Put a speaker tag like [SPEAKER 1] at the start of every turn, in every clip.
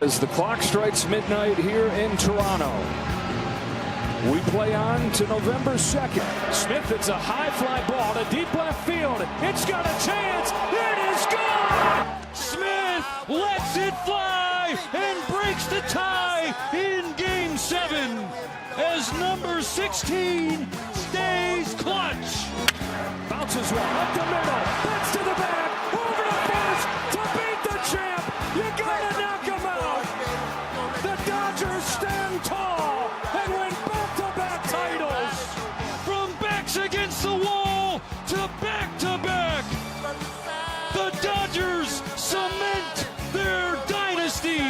[SPEAKER 1] As the clock strikes midnight here in Toronto, we play on to November 2nd. Smith, it's a high fly ball to deep left field. It's got a chance. It is gone. Smith lets it fly and breaks the tie in Game 7 as number 16 stays clutch. Bounces one up the middle. That's to the back. Over to first to beat the champ. You gotta knock him out. The Dodgers stand tall and win back-to-back titles. From backs against the wall to back-to-back. The Dodgers cement their dynasty.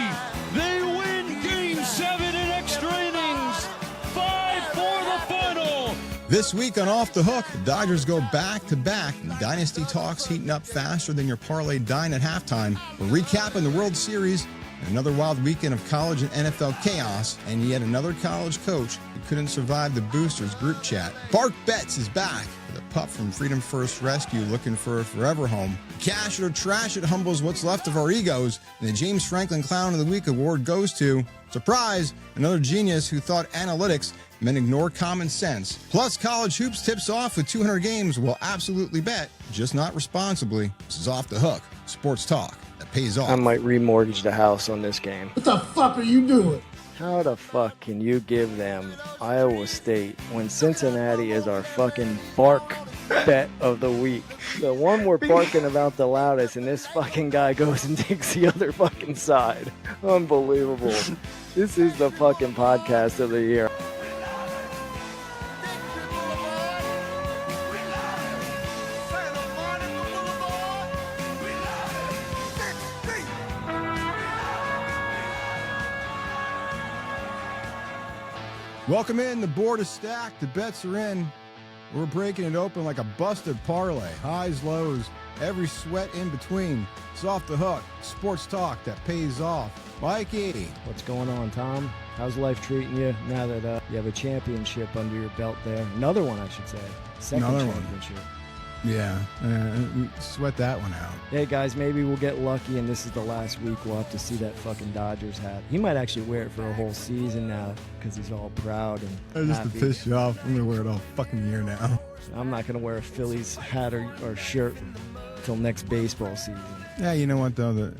[SPEAKER 1] They win Game 7 in extra innings. 5 for the final.
[SPEAKER 2] This week on Off the Hook, the Dodgers go back-to-back. Dynasty talks heating up faster than your parlay dine at halftime. We're recapping the World Series, another wild weekend of college and NFL chaos, and yet another college coach who couldn't survive the boosters group chat. Bark Betts is back with a pup from Freedom First Rescue looking for a forever home. Cash it or trash it humbles what's left of our egos, and the James Franklin Clown of the Week award goes to, surprise, another genius who thought analytics meant ignore common sense. Plus, College Hoops tips off with 200 games we'll absolutely bet, just not responsibly. This is Off the Hook, sports talk that pays off.
[SPEAKER 3] I might remortgage the house on this game.
[SPEAKER 4] What the fuck are you doing?
[SPEAKER 3] How the fuck can you give them Iowa State when Cincinnati is our fucking bark bet of the week? The one we're barking about the loudest, and this fucking guy goes and takes the other fucking side. Unbelievable. This is the fucking podcast of the year.
[SPEAKER 2] Welcome in. The board is stacked. The bets are in. We're breaking it open like a busted parlay. Highs, lows, every sweat in between. It's Off the Hook. Sports talk that pays off. Mikey.
[SPEAKER 3] What's going on, Tom? How's life treating you now that you have a championship under your belt there? Another one, I should say. Second
[SPEAKER 2] Another
[SPEAKER 3] championship.
[SPEAKER 2] One. Yeah, we sweat that one out.
[SPEAKER 3] Hey, guys, maybe we'll get lucky, and this is the last week we'll have to see that fucking Dodgers hat. He might actually wear it for a whole season now because he's all proud and
[SPEAKER 2] Just
[SPEAKER 3] happy.
[SPEAKER 2] to piss you off, I'm going to wear it all fucking year now.
[SPEAKER 3] I'm not going to wear a Phillies hat or shirt until next baseball season.
[SPEAKER 2] Yeah, you know what, though?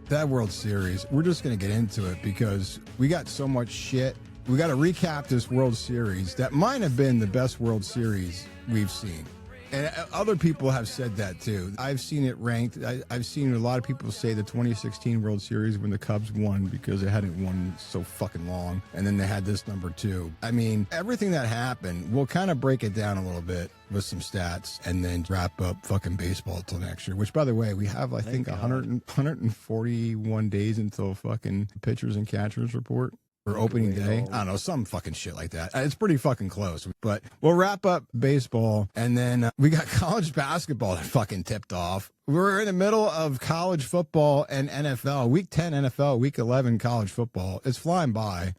[SPEAKER 2] That World Series, we're just going to get into it because we got so much shit. We got to recap this World Series that might have been the best World Series we've seen. And other people have said that too. I've seen it ranked. I've seen a lot of people say the 2016 World Series when the Cubs won because they hadn't won so fucking long. And then they had this number 2. I mean, everything that happened, we'll kind of break it down a little bit with some stats and then wrap up fucking baseball till next year. Which, by the way, we have, I think 141 days until fucking pitchers and catchers report. For opening day. I don't know, some fucking shit like that. It's pretty fucking close. But we'll wrap up baseball, and then we got college basketball that fucking tipped off. We're in the middle of college football and NFL. Week 10 NFL, Week 11 college football. It's flying by.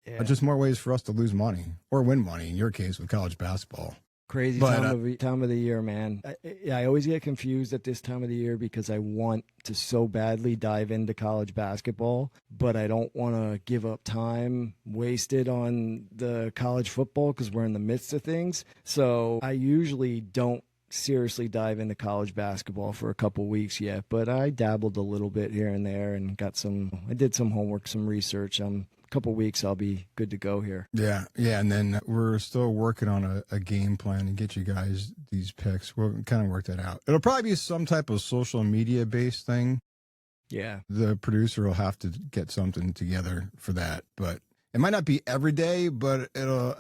[SPEAKER 2] Yeah. Just more ways for us to lose money or win money, in your case, with college basketball.
[SPEAKER 3] Crazy time of the year, man. I always get confused at this time of the year because I want to so badly dive into college basketball, but I don't want to give up time wasted on the college football because we're in the midst of things. So I usually don't seriously dive into college basketball for a couple weeks yet, but I dabbled a little bit here and there and I did some homework, some research. Couple weeks I'll be good to go here. Yeah,
[SPEAKER 2] and then we're still working on a game plan to get you guys these picks. We'll kind of work that out. It'll probably be some type of social media based thing.
[SPEAKER 3] Yeah.
[SPEAKER 2] The producer will have to get something together for that, but it might not be every day, but it'll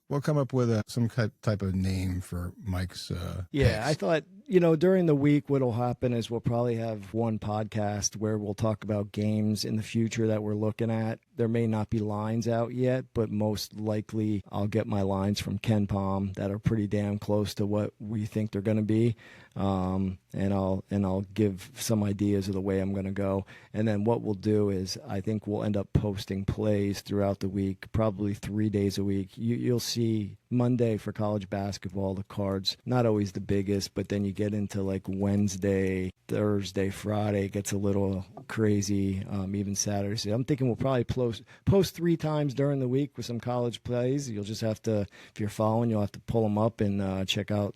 [SPEAKER 2] we'll come up with some type of name for Mike's picks.
[SPEAKER 3] I thought, during the week, what'll happen is we'll probably have one podcast where we'll talk about games in the future that we're looking at. There may not be lines out yet, but most likely I'll get my lines from Ken Palm that are pretty damn close to what we think they're going to be. And I'll give some ideas of the way I'm going to go. And then what we'll do is I think we'll end up posting plays throughout the week, probably 3 days a week. You'll see Monday for college basketball, the cards, not always the biggest, but then you get into like Wednesday, Thursday, Friday, it gets a little crazy, even Saturday. So I'm thinking we'll probably post 3 times during the week with some college plays. You'll just have to, if you're following, you'll have to pull them up and check out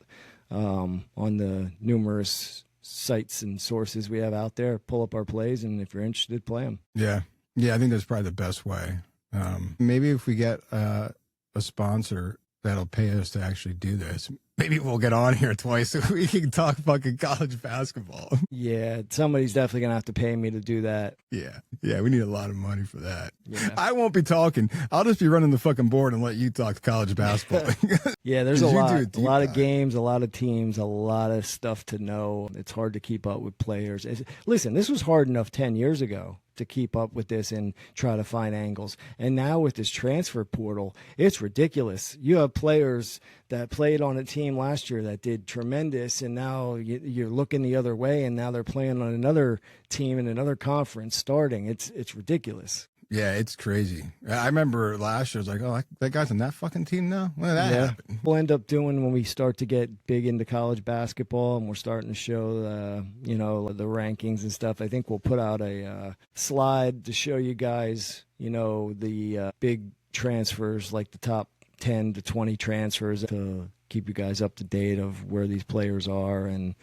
[SPEAKER 3] on the numerous sites and sources we have out there. Pull up our plays, and if you're interested, play them.
[SPEAKER 2] Yeah. I think that's probably the best way. Maybe if we get a sponsor that'll pay us to actually do this, maybe we'll get on here twice so we can talk fucking college basketball.
[SPEAKER 3] Yeah, somebody's definitely going to have to pay me to do that.
[SPEAKER 2] Yeah, we need a lot of money for that.
[SPEAKER 3] Yeah.
[SPEAKER 2] I won't be talking. I'll just be running the fucking board and let you talk college basketball.
[SPEAKER 3] Yeah, there's a lot
[SPEAKER 2] dive.
[SPEAKER 3] of games, a lot of teams, a lot of stuff to know. It's hard to keep up with players. Listen, this was hard enough 10 years ago to keep up with this and try to find angles. And now with this transfer portal, it's ridiculous. You have players that played on a team last year that did tremendous, and now you're looking the other way, and now they're playing on another team in another conference starting. It's ridiculous.
[SPEAKER 2] Yeah, it's crazy. I remember last year, I was like, oh, that guy's on that fucking team now? When did that happen?
[SPEAKER 3] We'll end up doing, when we start to get big into college basketball and we're starting to show the rankings and stuff, I think we'll put out a slide to show you guys, the big transfers, like the top 10 to 20 transfers, to keep you guys up to date of where these players are. And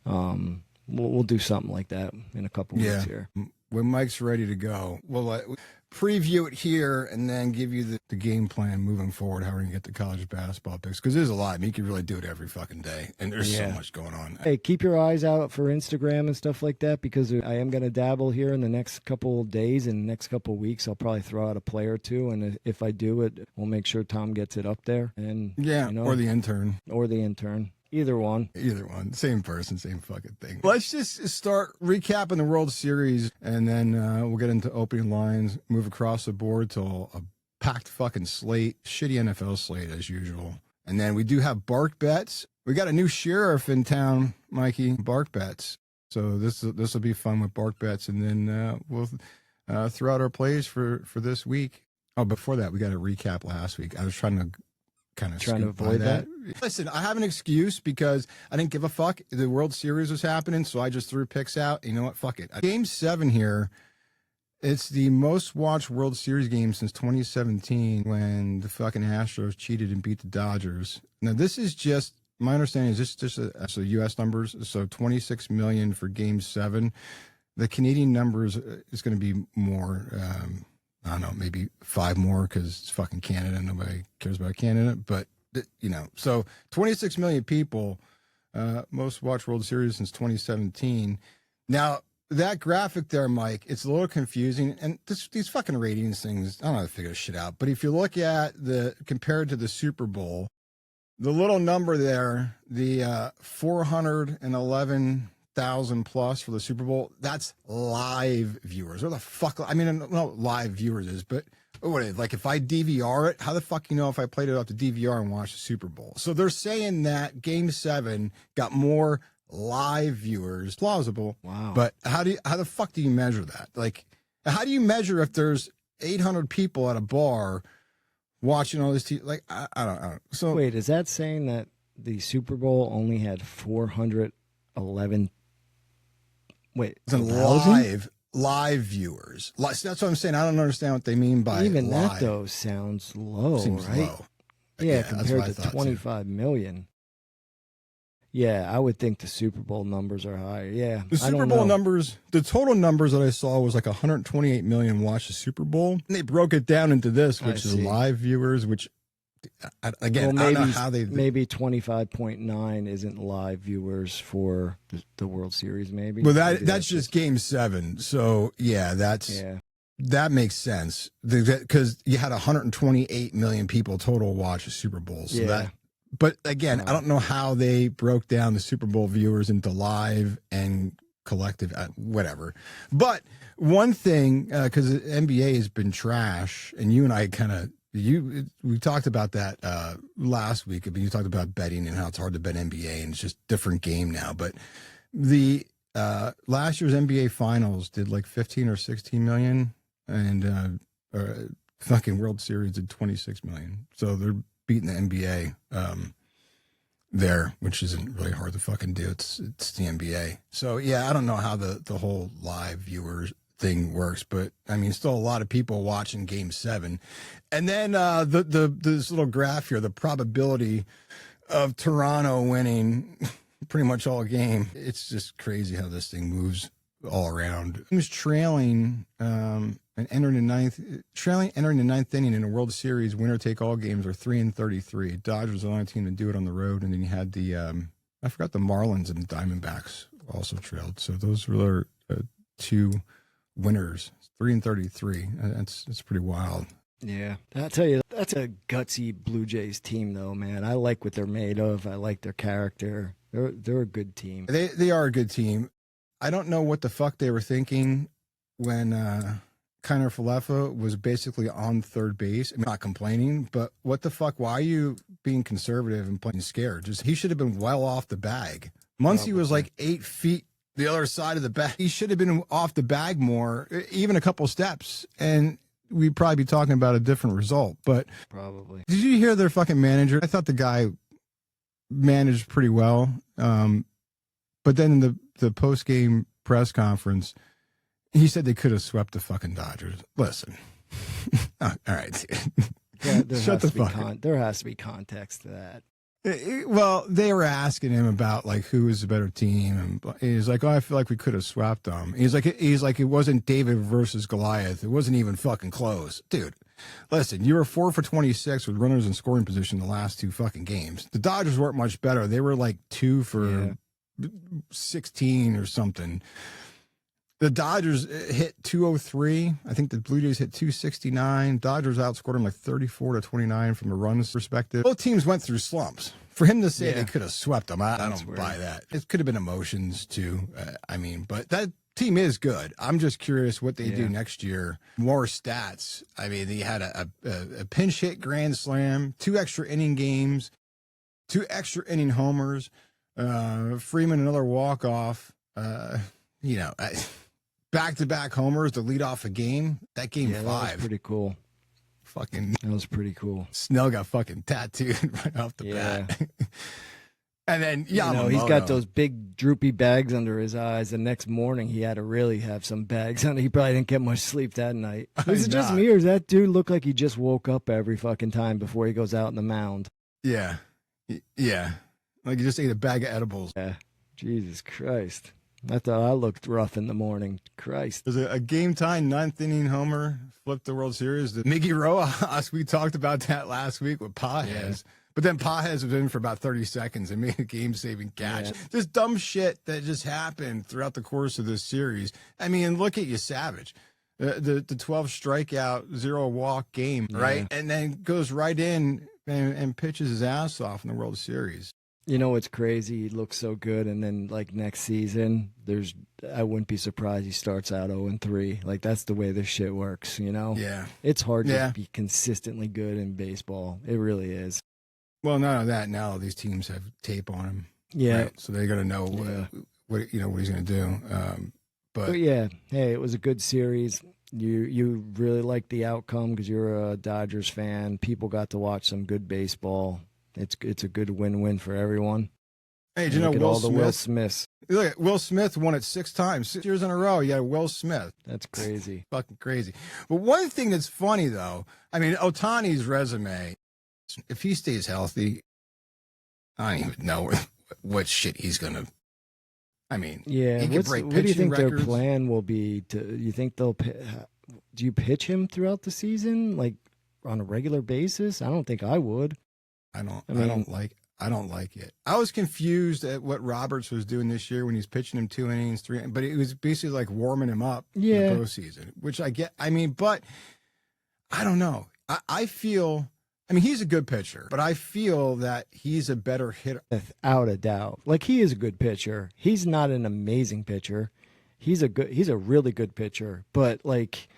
[SPEAKER 3] we'll do something like that in a couple weeks here.
[SPEAKER 2] When Mike's ready to go, we'll preview it here and then give you the game plan moving forward, how we're going to get the college basketball picks. Because there's a lot. I mean, you could really do it every fucking day. And there's so much going on.
[SPEAKER 3] Hey, keep your eyes out for Instagram and stuff like that, because I am going to dabble here in the next couple of days and next couple of weeks. I'll probably throw out a play or two. And if I do it, we'll make sure Tom gets it up there. And
[SPEAKER 2] or the intern.
[SPEAKER 3] Either one.
[SPEAKER 2] Same person, same fucking thing. Let's just start recapping the World Series, and then we'll get into opening lines, move across the board to a packed fucking slate, shitty NFL slate as usual. And then we do have Bark Bets. We got a new sheriff in town, Mikey, Bark Bets. So this will be fun with Bark Bets, and then we'll throw out our plays for this week. Oh, before that, we got a recap last week. I was trying to avoid that. Listen, I have an excuse because I didn't give a fuck. The World Series was happening, so I just threw picks out. You know what? Fuck it. Game 7 here. It's the most watched World Series game since 2017, when the fucking Astros cheated and beat the Dodgers. Now, this is just, my understanding is this just so U.S. numbers. So 26 million for Game 7. The Canadian numbers is going to be more. I don't know, maybe 5 more, because it's fucking Canada. Nobody cares about Canada. But, so 26 million people, most watched World Series since 2017. Now, that graphic there, Mike, it's a little confusing. And these fucking ratings things, I don't know how to figure this shit out. But if you look at compared to the Super Bowl, the little number there, the 411,000 plus for the Super Bowl, that's live viewers. Where the fuck? I mean, I don't know what live viewers is, but what is it? Like, if I DVR it, how the fuck you know if I played it off the DVR and watched the Super Bowl? So they're saying that Game 7 got more live viewers. Plausible.
[SPEAKER 3] Wow.
[SPEAKER 2] But how the fuck do you measure that? Like, how do you measure if there's 800 people at a bar watching all this TV? Like, I don't. So
[SPEAKER 3] wait, is that saying that the Super Bowl only had 411? Wait,
[SPEAKER 2] live viewers. That's what I'm saying. I don't understand what they mean by
[SPEAKER 3] even
[SPEAKER 2] live.
[SPEAKER 3] that though sounds low,
[SPEAKER 2] Seems
[SPEAKER 3] right?
[SPEAKER 2] low.
[SPEAKER 3] Yeah, compared to 25
[SPEAKER 2] too.
[SPEAKER 3] million. Yeah, I would think the Super Bowl numbers are higher. Yeah,
[SPEAKER 2] the Super Bowl numbers. The total numbers that I saw was like 128 million watched the Super Bowl. And they broke it down into this, which is live viewers, which. Again,
[SPEAKER 3] well, maybe,
[SPEAKER 2] I don't know how
[SPEAKER 3] maybe 25.9 isn't live viewers for the World Series. Maybe.
[SPEAKER 2] Well, that's just Game 7. So that makes sense because you had 128 million people total watch the Super Bowl. So but again, I don't know how they broke down the Super Bowl viewers into live and collective, whatever. But one thing, because the NBA has been trash, and you and I we talked about that last week. I mean, you talked about betting and how it's hard to bet NBA, and it's just different game now. But the last year's NBA Finals did like 15 or 16 million, and fucking World Series did 26 million. So they're beating the NBA. there, which isn't really hard to fucking do. It's the NBA. So yeah, I don't know how the whole live viewers thing works, but I mean, still a lot of people watching Game 7. And then this little graph here, the probability of Toronto winning pretty much all game. It's just crazy how this thing moves all around. He was trailing and entering the ninth inning in a World Series. Winner take all games are 3-33. Dodgers are the only team to do it on the road, and then you had the I forgot the Marlins and the Diamondbacks also trailed. So those were two winners, 3-33. It's pretty wild.
[SPEAKER 3] Yeah, I'll tell you, that's a gutsy Blue Jays team, though, man. I like what they're made of. I like their character. They're a good team.
[SPEAKER 2] They are a good team. I don't know what the fuck they were thinking when Kiner Falefa was basically on third base. I'm not complaining, but what the fuck? Why are you being conservative and playing scared? He should have been well off the bag. Muncy was like 8 feet the other side of the bag. He should have been off the bag more, even a couple steps, and we'd probably be talking about a different result. But
[SPEAKER 3] probably.
[SPEAKER 2] Did you hear their fucking manager? I thought the guy managed pretty well. But then in the post-game press conference, he said they could have swept the fucking Dodgers. Listen. All right.
[SPEAKER 3] Yeah, there has to be context to that.
[SPEAKER 2] Well, they were asking him about like who was a better team, and he's like, "Oh, I feel like we could have swapped them." He's like, "It wasn't David versus Goliath. It wasn't even fucking close, dude." Listen, you were 4 for 26 with runners in scoring position the last 2 fucking games. The Dodgers weren't much better. They were like 2 for 16 or something. The Dodgers hit 203. I think the Blue Jays hit 269. Dodgers outscored them like 34-29 from a runs perspective. Both teams went through slumps. For him to say they could have swept them, I don't buy that. It could have been emotions too. But that team is good. I'm just curious what they do next year. More stats. I mean, they had a pinch hit grand slam, 2 extra inning games, 2 extra inning homers. Freeman another walk off. Back-to-back homers to lead off a game. That game 5.
[SPEAKER 3] That was pretty cool.
[SPEAKER 2] That
[SPEAKER 3] was pretty cool.
[SPEAKER 2] Snell got fucking tattooed right off the bat. And then Yamamoto.
[SPEAKER 3] He's got those big droopy bags under his eyes. The next morning, he had to really have some bags on. He probably didn't get much sleep that night. Is it just me, or does that dude look like he just woke up every fucking time before he goes out on the mound?
[SPEAKER 2] Yeah. Like he just ate a bag of edibles.
[SPEAKER 3] Yeah. Jesus Christ. I thought I looked rough in the morning. Christ.
[SPEAKER 2] There's a game-time 9th inning homer, flipped the World Series. The Miggy Rojas, we talked about that last week with Pajes. Yeah. But then Pajes was in for about 30 seconds and made a game-saving catch. Yeah. Just dumb shit that just happened throughout the course of this series. I mean, look at you, Savage. The 12 strikeout, 0 walk game, right? And then goes right in and pitches his ass off in the World Series.
[SPEAKER 3] You know what's crazy? He looks so good, and then like next season, I wouldn't be surprised he starts out 0-3. Like that's the way this shit works, you know?
[SPEAKER 2] Yeah.
[SPEAKER 3] It's hard to be consistently good in baseball. It really is.
[SPEAKER 2] Well, none of that now. These teams have tape on him.
[SPEAKER 3] Yeah.
[SPEAKER 2] Right? So they got to know what he's going to do. But
[SPEAKER 3] yeah, hey, it was a good series. You really liked the outcome because you're a Dodgers fan. People got to watch some good baseball. It's a good win-win for everyone.
[SPEAKER 2] Hey, do you know
[SPEAKER 3] Will Smiths?
[SPEAKER 2] Look at Will Smith won it 6 times, 6 years in a row. You got Will Smith.
[SPEAKER 3] That's crazy.
[SPEAKER 2] Fucking crazy. But one thing that's funny though, I mean, Ohtani's resume, if he stays healthy, I don't even know what shit he's gonna. I mean, he could break pitching records.
[SPEAKER 3] What do you think their plan will be? You think they'll? Do you pitch him throughout the season, like on a regular basis? I don't think I would.
[SPEAKER 2] I don't like it. I was confused at what Roberts was doing this year when he's pitching him 2 innings, 3, but it was basically like warming him up in the postseason, which I get. I mean, but I don't know. I feel, I mean, he's a good pitcher, but I feel that he's a better hitter.
[SPEAKER 3] Without a doubt. Like he is a good pitcher. He's not an amazing pitcher. He's a really good pitcher, but like,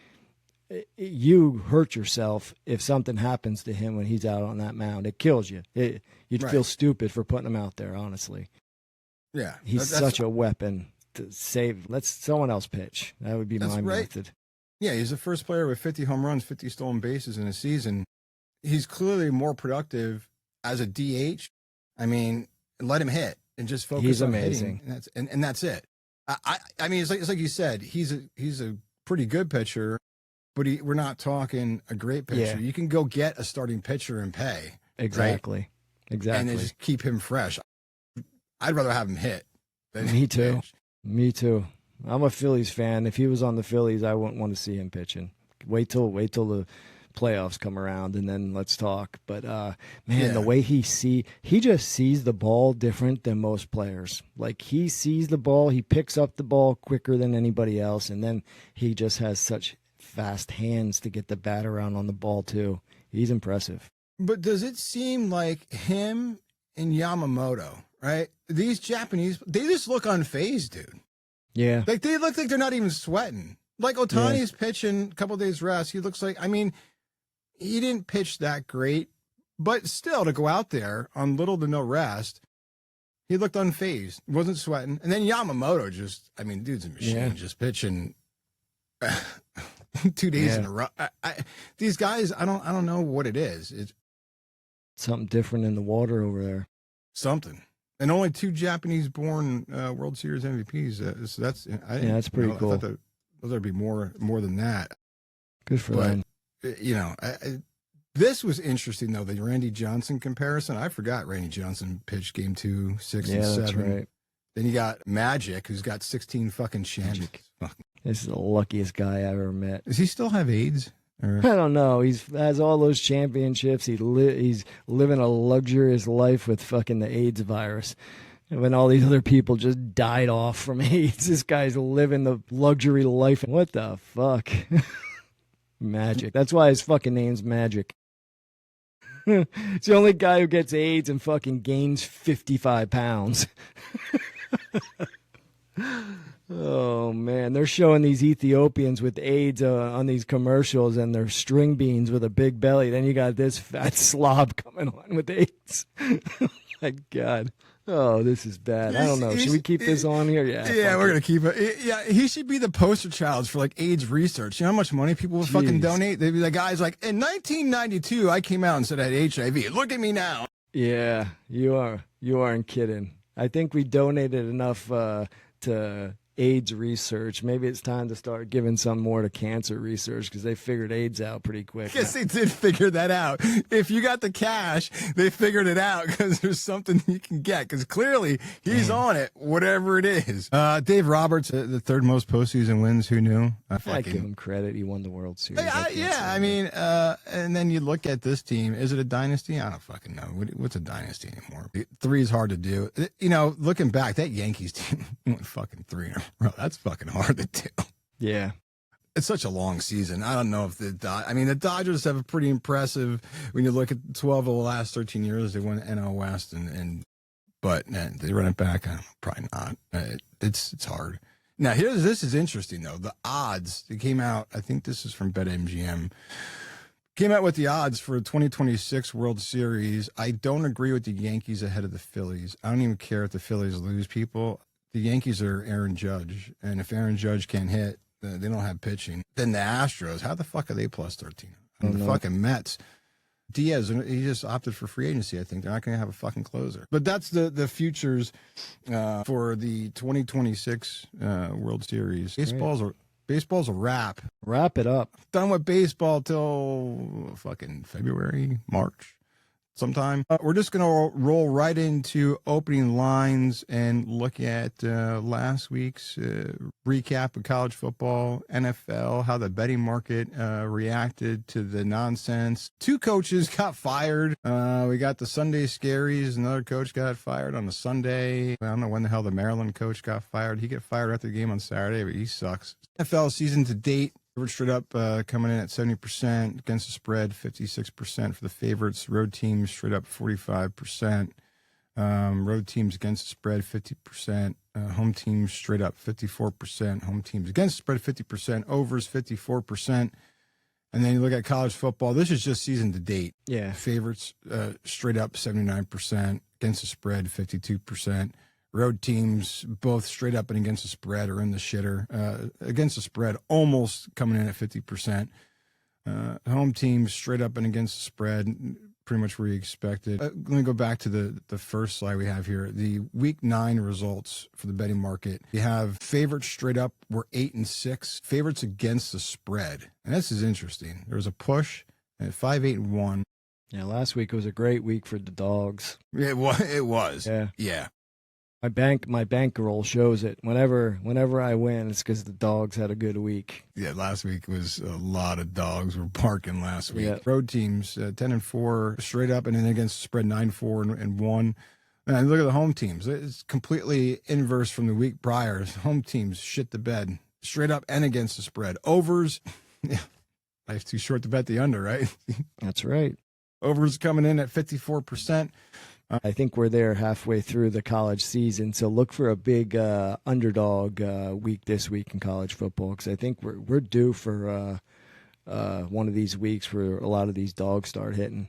[SPEAKER 3] you hurt yourself if something happens to him when he's out on that mound. It kills you. You'd feel stupid for putting him out there, honestly.
[SPEAKER 2] Yeah.
[SPEAKER 3] He's such a weapon to save. Let someone else pitch. That would be my method.
[SPEAKER 2] Yeah, he's the first player with 50 home runs, 50 stolen bases in a season. He's clearly more productive as a DH. I mean, and let him hit and just focus
[SPEAKER 3] He's
[SPEAKER 2] on
[SPEAKER 3] amazing.
[SPEAKER 2] hitting. And that's it. I mean, it's like you said, he's a pretty good pitcher, but we're not talking a great pitcher.
[SPEAKER 3] Yeah.
[SPEAKER 2] You can go get a starting pitcher and pay.
[SPEAKER 3] Exactly.
[SPEAKER 2] Right?
[SPEAKER 3] Exactly.
[SPEAKER 2] And then just keep him fresh. I'd rather have him hit than
[SPEAKER 3] Me too.
[SPEAKER 2] pitch.
[SPEAKER 3] Me too. I'm a Phillies fan. If he was on the Phillies, I wouldn't want to see him pitching. Wait till the playoffs come around and then let's talk. But the way he just sees the ball different than most players. Like, he sees the ball, he picks up the ball quicker than anybody else, and then he just has such fast hands to get the bat around on the ball too. He's impressive.
[SPEAKER 2] But does it seem like him and Yamamoto, right? These Japanese, they just look unfazed, dude.
[SPEAKER 3] Yeah.
[SPEAKER 2] Like, they look like they're not even sweating. Like, Ohtani's pitching, a couple of days rest. He looks like, I mean, he didn't pitch that great, but still, to go out there on little to no rest, he looked unfazed. Wasn't sweating. And then Yamamoto just, I mean, dude's a machine, just pitching 2 days in a row. These guys, I don't know what it is. It's
[SPEAKER 3] something different in the water over there.
[SPEAKER 2] Something. And only 2 Japanese-born World Series MVPs. So that's pretty
[SPEAKER 3] cool.
[SPEAKER 2] I thought there'd be more than that.
[SPEAKER 3] Good for them.
[SPEAKER 2] This was interesting, though, the Randy Johnson comparison. I forgot Randy Johnson pitched game 2, 6, and 7. That's right. Then you got Magic, who's got 16 fucking champions.
[SPEAKER 3] This is the luckiest guy I ever met.
[SPEAKER 2] Does he still have AIDS? Or?
[SPEAKER 3] I don't know. He has all those championships. He's living a luxurious life with fucking the AIDS virus. And when all these other people just died off from AIDS, this guy's living the luxury life. What the fuck? Magic. That's why his fucking name's Magic. It's the only guy who gets AIDS and fucking gains 55 pounds. Oh, man. They're showing these Ethiopians with AIDS on these commercials, and they're string beans with a big belly. Then you got this fat slob coming on with AIDS. Oh, my God. Oh, this is bad. I don't know. Should we keep this on here?
[SPEAKER 2] Yeah, we're going to keep it. Yeah, he should be the poster child for, like, AIDS research. You know how much money people will fucking donate? They'd be the guys like, in 1992, I came out and said I had HIV. Look at me now.
[SPEAKER 3] Yeah, you aren't kidding. I think we donated enough to AIDS research. Maybe it's time to start giving some more to cancer research, because they figured AIDS out pretty quick.
[SPEAKER 2] Yes, they did figure that out. If you got the cash, they figured it out, because there's something you can get, because clearly he's on it, whatever it is. Dave Roberts, the 3rd most postseason wins. Who knew?
[SPEAKER 3] I give him credit. He won the World Series.
[SPEAKER 2] I mean, and then you look at this team. Is it a dynasty? I don't fucking know. What's a dynasty anymore? 3 is hard to do. You know, looking back, that Yankees team went fucking 3 in a row. That's fucking hard to do.
[SPEAKER 3] Yeah.
[SPEAKER 2] It's such a long season. I don't know if the Dodgers have a pretty impressive, when you look at 12 of the last 13 years, they won NL West, but they run it back. Probably not. It's hard. Now, this is interesting, though. The odds that came out, I think this is from BetMGM, came out with the odds for the 2026 World Series. I don't agree with the Yankees ahead of the Phillies. I don't even care if the Phillies lose people. The Yankees are Aaron Judge, and if Aaron Judge can't hit, they don't have pitching. Then the Astros, how the fuck are they plus 13? And the fucking Mets, Diaz, he just opted for free agency. I think they're not going to have a fucking closer. But that's the futures for the 2026 World Series. Baseball's a wrap.
[SPEAKER 3] Wrap it up.
[SPEAKER 2] Done with baseball till fucking February, March. Sometime. We're just going to roll right into opening lines and look at last week's recap of college football, NFL, how the betting market reacted to the nonsense. 2 coaches got fired. We got the Sunday Scaries. Another coach got fired on a Sunday. I don't know when the hell the Maryland coach got fired. He got fired after the game on Saturday, but he sucks. NFL season to date. Straight up coming in at 70% against the spread, 56% for the favorites. Road teams straight up 45%. Road teams against the spread 50%. Home teams straight up 54%. Home teams against the spread 50%. Overs 54%. And then you look at college football. This is just season to date.
[SPEAKER 3] Yeah.
[SPEAKER 2] Favorites straight up 79%. Against the spread 52%. Road teams, both straight up and against the spread, are in the shitter. Against the spread, almost coming in at 50%. Home teams, straight up and against the spread, pretty much where you expected. Let me go back to the first slide we have here. The week 9 results for the betting market. You have favorites straight up were 8 and 6. Favorites against the spread. And this is interesting. There was a push at 5, 8 and 1.
[SPEAKER 3] Yeah, last week was a great week for the dogs.
[SPEAKER 2] It was.
[SPEAKER 3] Yeah.
[SPEAKER 2] Yeah.
[SPEAKER 3] My bankroll shows it. Whenever I win, it's because the dogs had a good week.
[SPEAKER 2] Yeah, last week was a lot of dogs were barking last week.
[SPEAKER 3] Yeah.
[SPEAKER 2] Road teams 10 and 4 straight up, and then against the spread 9-4 and 1. And look at the home teams. It's completely inverse from the week prior. Home teams shit the bed straight up and against the spread. Overs, yeah, life's too short to bet the under, right?
[SPEAKER 3] That's right.
[SPEAKER 2] Overs coming in at 54%.
[SPEAKER 3] I think we're there halfway through the college season, so look for a big underdog week this week in college football, because I think we're due for one of these weeks where a lot of these dogs start hitting.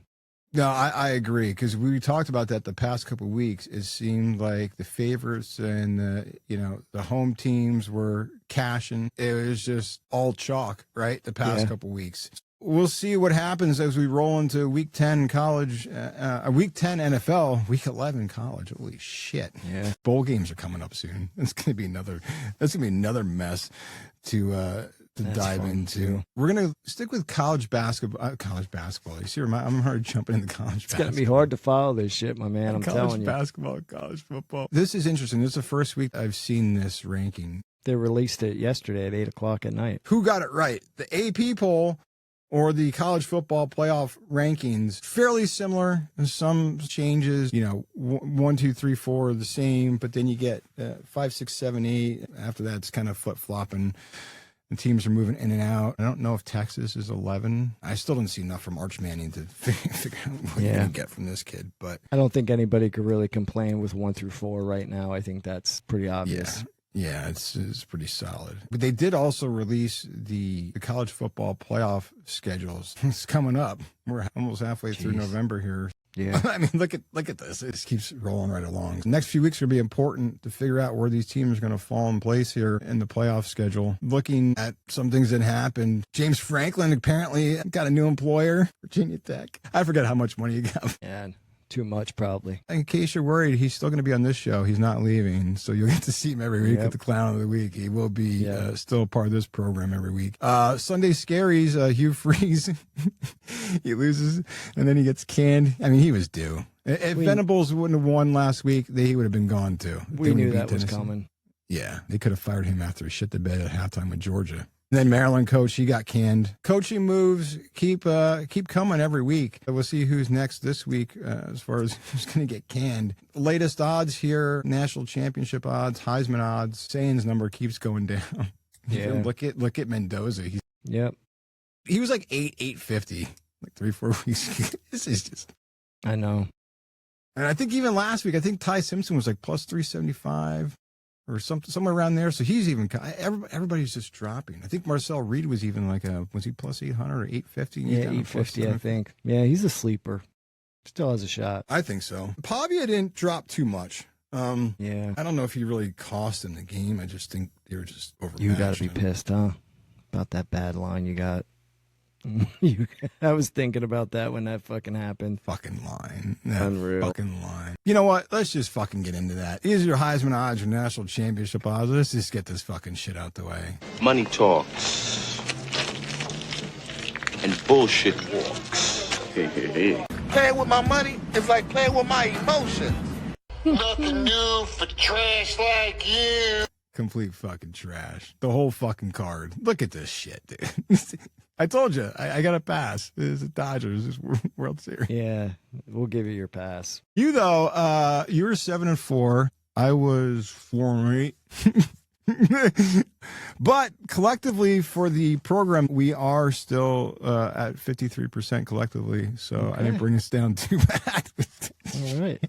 [SPEAKER 2] No, I agree, because we talked about that the past couple of weeks. It seemed like the favorites and the home teams were cashing. It was just all chalk, right? The past couple of weeks. We'll see what happens as we roll into week 10 college, week 10 NFL, week 11 college. Holy shit.
[SPEAKER 3] Yeah.
[SPEAKER 2] Bowl games are coming up soon. That's going to be another mess to dive into. Too. We're going to stick with college basketball. You see, I'm already jumping into college basketball.
[SPEAKER 3] It's going to be hard to follow this shit, my man. I'm telling you.
[SPEAKER 2] College basketball, college football. This is interesting. This is the first week I've seen this ranking.
[SPEAKER 3] They released it yesterday at 8 o'clock at night.
[SPEAKER 2] Who got it right? The AP poll or the college football playoff rankings, fairly similar. Some changes, 1, 2, 3, 4 are the same, but then you get 5, 6, 7, 8. After that, it's kind of flip-flopping. The teams are moving in and out. I don't know if Texas is 11. I still don't see enough from Arch Manning to figure out what you're going to get from this kid. But
[SPEAKER 3] I don't think anybody could really complain with 1 through 4 right now. I think that's pretty obvious.
[SPEAKER 2] Yeah, it's pretty solid. But they did also release the college football playoff schedules. It's coming up. We're almost halfway through November here.
[SPEAKER 3] Yeah.
[SPEAKER 2] I mean, look at this. It just keeps rolling right along. The next few weeks are going to be important to figure out where these teams are going to fall in place here in the playoff schedule. Looking at some things that happened. James Franklin apparently got a new employer, Virginia Tech. I forget how much money he got.
[SPEAKER 3] Yeah. Too much, probably.
[SPEAKER 2] In case you're worried, he's still going to be on this show. He's not leaving, so you'll get to see him every week at the Clown of the Week. He will be still part of this program every week. Sunday Scaries, Hugh Freeze, he loses, and then he gets canned. I mean, he was due. If Venables wouldn't have won last week, he would have been gone too.
[SPEAKER 3] We knew that was coming.
[SPEAKER 2] Yeah, they could have fired him after he shit the bed at halftime with Georgia. Then Maryland coach, he got canned. Coaching moves keep coming every week. We'll see who's next this week as far as who's going to get canned. Latest odds here, national championship odds, Heisman odds. Sain's number keeps going down.
[SPEAKER 3] Yeah.
[SPEAKER 2] look at Mendoza. He was like 850 like 3-4 weeks. This is just.
[SPEAKER 3] I know.
[SPEAKER 2] And I think even last week, I think Ty Simpson was like plus 375. Or somewhere around there. So he's even, everybody's just dropping. I think Marcel Reed was even was he plus 800 or 850?
[SPEAKER 3] Yeah, 850, I think. Yeah, he's a sleeper. Still has a shot.
[SPEAKER 2] I think so. Pavia didn't drop too much.
[SPEAKER 3] Yeah.
[SPEAKER 2] I don't know if he really cost in the game. I just think they were just overmatched.
[SPEAKER 3] You got to be pissed, huh? About that bad line you got. I was thinking about that when that fucking happened.
[SPEAKER 2] Fucking line.
[SPEAKER 3] Unreal.
[SPEAKER 2] Fucking line. You know what? Let's just fucking get into that. These are your Heisman odds, your national championship odds. Let's just get this fucking shit out the way.
[SPEAKER 4] Money talks. And bullshit walks.
[SPEAKER 5] Playing with my money is like playing with my emotions. Nothing new for trash like you.
[SPEAKER 2] Complete fucking trash. The whole fucking card. Look at this shit, dude. I told you, I got a pass. This is Dodgers, this World Series.
[SPEAKER 3] Yeah, we'll give you your pass.
[SPEAKER 2] You though, you were 7-4. I was 4-8. But collectively for the program, we are still at 53% collectively. So
[SPEAKER 3] okay.
[SPEAKER 2] I didn't bring us down too bad.
[SPEAKER 3] All right.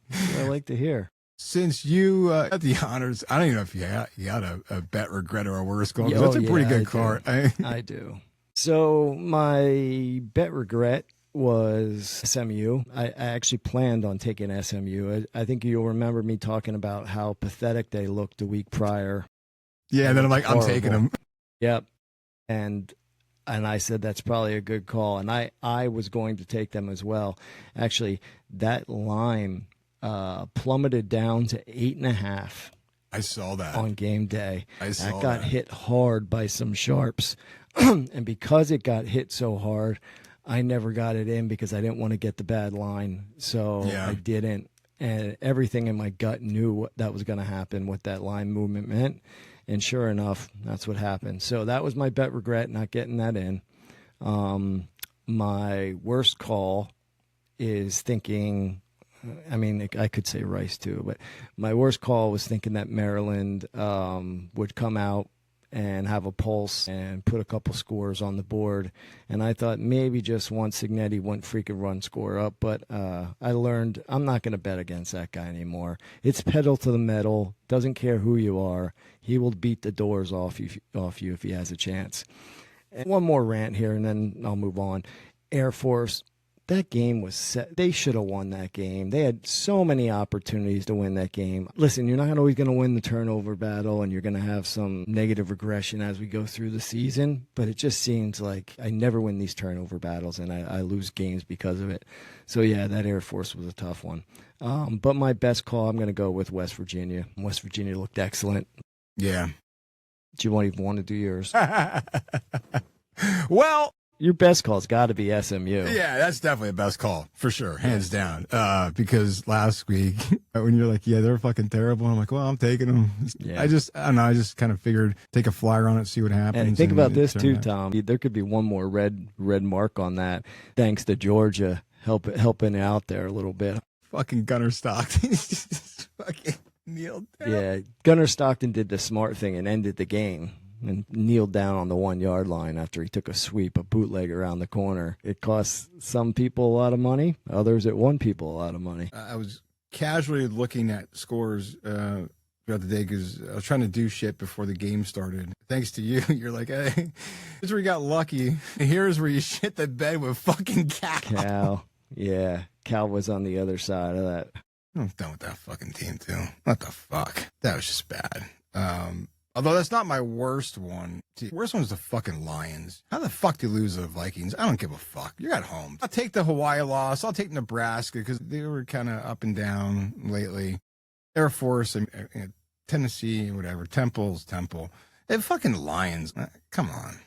[SPEAKER 3] That's what I like to hear.
[SPEAKER 2] Since you got the honors, I don't even know if you got a bet regret or a worse goal. That's a pretty good card.
[SPEAKER 3] I do. So my bet regret was SMU. I actually planned on taking SMU. I think you'll remember me talking about how pathetic they looked the week prior.
[SPEAKER 2] Yeah, and then I'm like, I'm taking them.
[SPEAKER 3] Yep. And And I said, that's probably a good call. And I was going to take them as well. Actually, that line plummeted down to 8.5.
[SPEAKER 2] I saw that
[SPEAKER 3] on game day.
[SPEAKER 2] That
[SPEAKER 3] got hit hard by some sharps. And because it got hit so hard, I never got it in because I didn't want to get the bad line. So I didn't. And everything in my gut knew what that was going to happen, what that line movement meant. And sure enough, that's what happened. So that was my bet regret, not getting that in. My worst call is thinking, I mean, I could say Rice too, but my worst call was thinking that Maryland would come out and have a pulse and put a couple scores on the board. And I thought maybe just once Signetti wouldn't freaking run score up. But I learned I'm not going to bet against that guy anymore. It's pedal to the metal. Doesn't care who you are. He will beat the doors off you if he has a chance. And one more rant here, and then I'll move on. Air Force. That game was set. They should have won that game. They had so many opportunities to win that game. Listen, you're not always going to win the turnover battle, and you're going to have some negative regression as we go through the season, but it just seems like I never win these turnover battles, and I lose games because of it. So, yeah, that Air Force was a tough one. But my best call, I'm going to go with West Virginia. West Virginia looked excellent.
[SPEAKER 2] Yeah.
[SPEAKER 3] Do you even want to do yours?
[SPEAKER 2] Well,
[SPEAKER 3] your best call's got to be SMU.
[SPEAKER 2] Yeah, that's definitely a best call for sure, hands down. Because last week when you're like, yeah, they're fucking terrible, I'm like, well, I'm taking them. Yeah. I don't know. I just kind of figured take a flyer on it, see what happens.
[SPEAKER 3] And think about this too, Tom. There could be one more red mark on that, thanks to Georgia helping out there a little bit.
[SPEAKER 2] Fucking Gunnar Stockton, just fucking kneeled down.
[SPEAKER 3] Yeah, Gunnar Stockton did the smart thing and ended the game. And kneeled down on the 1 yard line after he took a sweep, a bootleg around the corner. It cost some people a lot of money. Others, it won people a lot of money.
[SPEAKER 2] I was casually looking at scores throughout the day because I was trying to do shit before the game started. Thanks to you, you're like, hey, here's where you got lucky. Here's where you shit the bed with fucking Cal.
[SPEAKER 3] Yeah. Cal was on the other side of that.
[SPEAKER 2] I'm done with that fucking team, too. What the fuck? That was just bad. Although that's not my worst one. Worst one's the fucking Lions. How the fuck do you lose to the Vikings? I don't give a fuck. You're at home. I'll take the Hawaii loss. I'll take Nebraska because they were kind of up and down lately. Air Force, Tennessee, whatever. Temple. And fucking Lions. Come on.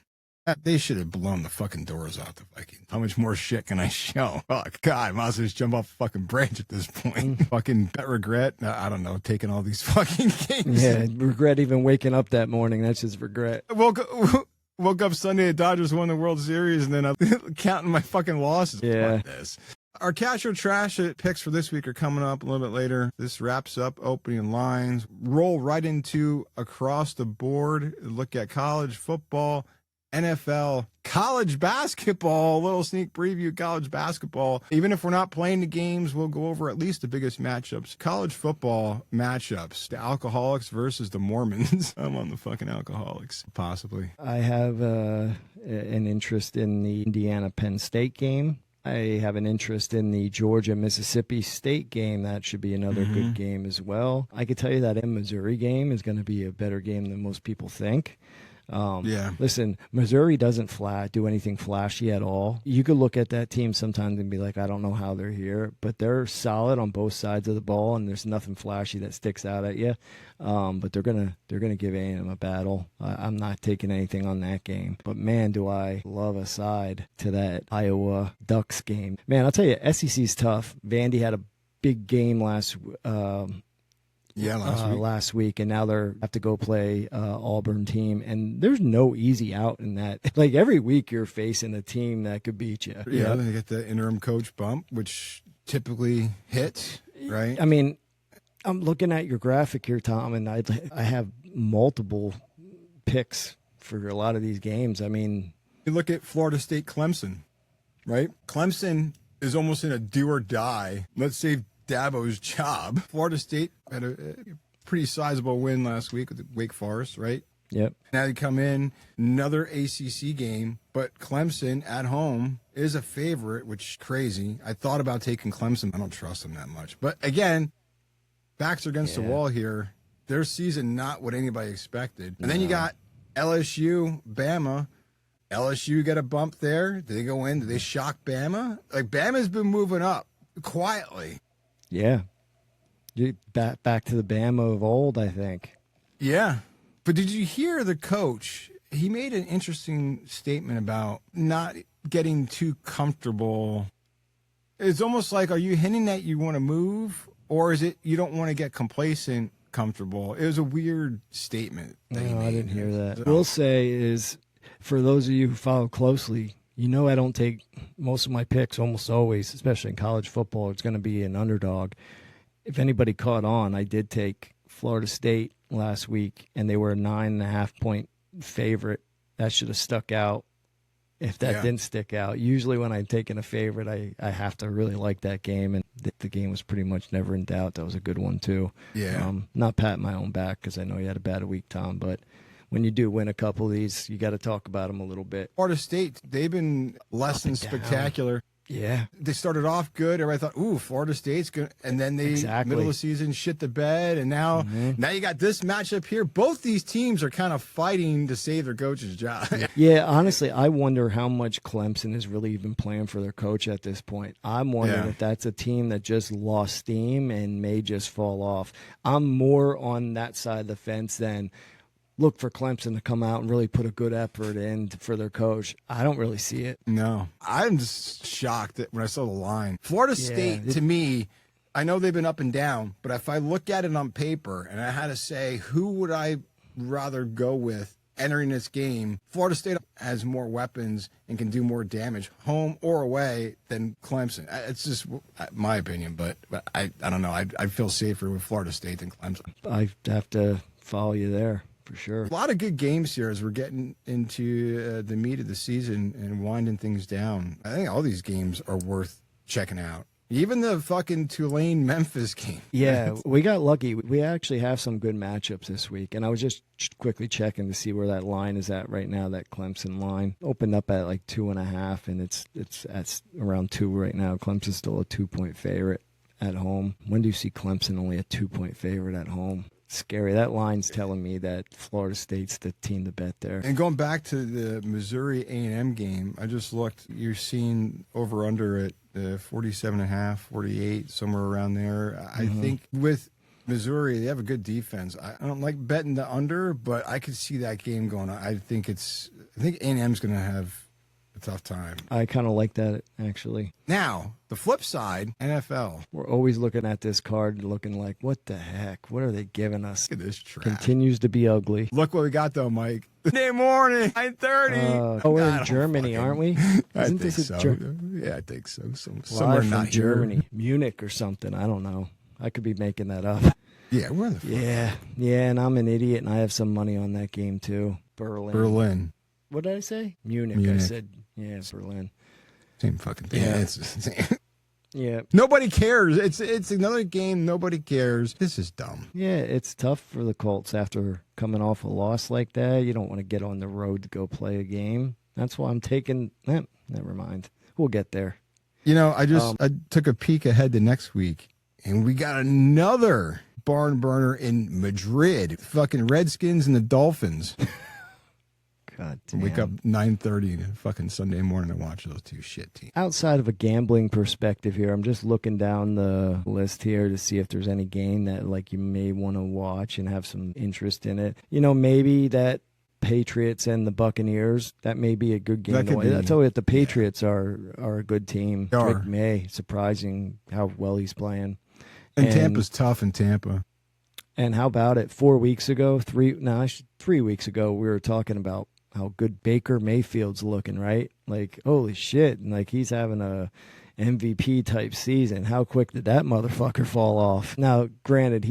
[SPEAKER 2] They should have blown the fucking doors off the Vikings. How much more shit can I show? Oh, God, I might as well just jump off the fucking branch at this point. Fucking bet regret. I don't know, taking all these fucking games.
[SPEAKER 3] Yeah, regret even waking up that morning. That's just regret.
[SPEAKER 2] Woke up Sunday, the Dodgers won the World Series, and then I'm counting my fucking losses.
[SPEAKER 3] Yeah.
[SPEAKER 2] Fuck this. Our cash or trash picks for this week are coming up a little bit later. This wraps up opening lines. Roll right into across the board. Look at college football, NFL, college basketball, a little sneak preview, college basketball. Even if we're not playing the games, we'll go over at least the biggest matchups. College football matchups, the Alcoholics versus the Mormons. I'm on the fucking Alcoholics, possibly.
[SPEAKER 3] I have an interest in the Indiana-Penn State game. I have an interest in the Georgia-Mississippi State game. That should be another good game as well. I could tell you that Missouri game is going to be a better game than most people think. Listen, Missouri doesn't do anything flashy at all. You could look at that team sometimes and be like, I don't know how they're here, but they're solid on both sides of the ball, and there's nothing flashy that sticks out at you. But they're gonna give A&M a battle. I'm not taking anything on that game. But man, do I love a side to that Iowa Ducks game. Man, I'll tell you, SEC's tough. Vandy had a big game last week, and now they have to go play Auburn team, and there's no easy out in that. Like every week, you're facing a team that could beat you.
[SPEAKER 2] Yeah, then you get the interim coach bump, which typically hits, right?
[SPEAKER 3] I mean, I'm looking at your graphic here, Tom, and I have multiple picks for a lot of these games. I mean,
[SPEAKER 2] you look at Florida State, Clemson, right? Clemson is almost in a do or die. Let's save Dabo's job. Florida State had a pretty sizable win last week with Wake Forest, right?
[SPEAKER 3] Yep.
[SPEAKER 2] Now they come in, another ACC game, but Clemson at home is a favorite, which is crazy. I thought about taking Clemson. I don't trust them that much. But again, backs are against the wall here. Their season not what anybody expected. And then you got LSU, Bama. LSU get a bump there? Do they go in? Do they shock Bama? Like, Bama's been moving up quietly.
[SPEAKER 3] Yeah. Back to the Bama of old, I think.
[SPEAKER 2] Yeah. But did you hear the coach? He made an interesting statement about not getting too comfortable. It's almost like, are you hinting that you want to move, or is it you don't want to get complacent, comfortable? It was a weird statement that he made.
[SPEAKER 3] I didn't hear that.
[SPEAKER 2] So,
[SPEAKER 3] We'll say is, for those of you who follow closely, I don't take most of my picks almost always, especially in college football. It's going to be an underdog. If anybody caught on, I did take Florida State last week, and they were a 9.5-point favorite. That should have stuck out. If that didn't stick out, usually when I'm taking a favorite, I have to really like that game, and the game was pretty much never in doubt. That was a good one too.
[SPEAKER 2] Yeah.
[SPEAKER 3] Not patting my own back because I know you had a bad week, Tom, but when you do win a couple of these, you got to talk about them a little bit.
[SPEAKER 2] Florida State, they've been less than spectacular.
[SPEAKER 3] Yeah.
[SPEAKER 2] They started off good. Everybody thought, ooh, Florida State's good. And then they, middle of the season, shit the bed. And now you got this matchup here. Both these teams are kind of fighting to save their coach's job.
[SPEAKER 3] Yeah, honestly, I wonder how much Clemson is really even playing for their coach at this point. I'm wondering if that's a team that just lost steam and may just fall off. I'm more on that side of the fence than look for Clemson to come out and really put a good effort in for their coach. I don't really see it.
[SPEAKER 2] No. I'm just shocked that when I saw the line. Florida State, to me, I know they've been up and down, but if I look at it on paper and I had to say who would I rather go with entering this game, Florida State has more weapons and can do more damage, home or away, than Clemson. It's just my opinion, but I don't know. I feel safer with Florida State than Clemson.
[SPEAKER 3] I have to follow you there. For sure.
[SPEAKER 2] A lot of good games here as we're getting into the meat of the season and winding things down. I think all these games are worth checking out. Even the fucking Tulane-Memphis game.
[SPEAKER 3] Yeah, we got lucky. We actually have some good matchups this week. And I was just quickly checking to see where that line is at right now, that Clemson line. Opened up at like 2.5, and it's at around 2 right now. Clemson's still a 2-point favorite at home. When do you see Clemson only a 2-point favorite at home? Scary. That line's telling me that Florida State's the team to bet there.
[SPEAKER 2] And going back to the Missouri A&M game, I just looked. You're seeing over-under at 47.5, 48, somewhere around there. I think with Missouri, they have a good defense. I don't like betting the under, but I could see that game going on. I think A&M's going to have a tough time.
[SPEAKER 3] I kind of like that, actually.
[SPEAKER 2] Now, the flip side, NFL.
[SPEAKER 3] We're always looking at this card looking like, what the heck? What are they giving us?
[SPEAKER 2] Look at this trash.
[SPEAKER 3] Continues to be ugly.
[SPEAKER 2] Look what we got, though, Mike. Monday morning, 9:30.
[SPEAKER 3] We're in Germany, aren't we?
[SPEAKER 2] I think so. Yeah, I think so. Somewhere
[SPEAKER 3] from
[SPEAKER 2] not
[SPEAKER 3] Germany.
[SPEAKER 2] here.
[SPEAKER 3] Munich or something. I don't know. I could be making that up.
[SPEAKER 2] Yeah, we're in the front.
[SPEAKER 3] Yeah, and I'm an idiot, and I have some money on that game, too. Berlin. What did I say? Munich. I said, it's Berlin.
[SPEAKER 2] Same fucking thing.
[SPEAKER 3] Yeah.
[SPEAKER 2] It's the same.
[SPEAKER 3] Yeah.
[SPEAKER 2] Nobody cares. It's another game. Nobody cares. This is dumb.
[SPEAKER 3] Yeah, it's tough for the Colts after coming off a loss like that. You don't want to get on the road to go play a game. That's why I'm taking never mind. We'll get there.
[SPEAKER 2] I took a peek ahead to next week, and we got another barn burner in Madrid. Fucking Redskins and the Dolphins.
[SPEAKER 3] God damn.
[SPEAKER 2] Wake up 9:30 fucking Sunday morning to watch those two shit teams.
[SPEAKER 3] Outside of a gambling perspective here, I'm just looking down the list here to see if there's any game that like you may want to watch and have some interest in it. Maybe that Patriots and the Buccaneers, that may be a good game. I tell you, the Patriots are a good team. Drake May, surprising how well he's playing.
[SPEAKER 2] And Tampa's tough in Tampa.
[SPEAKER 3] And how about it? 3 weeks ago, we were talking about how good Baker Mayfield's looking, right? Like, holy shit. And like, he's having a MVP type season. How quick did that motherfucker fall off? Now, granted,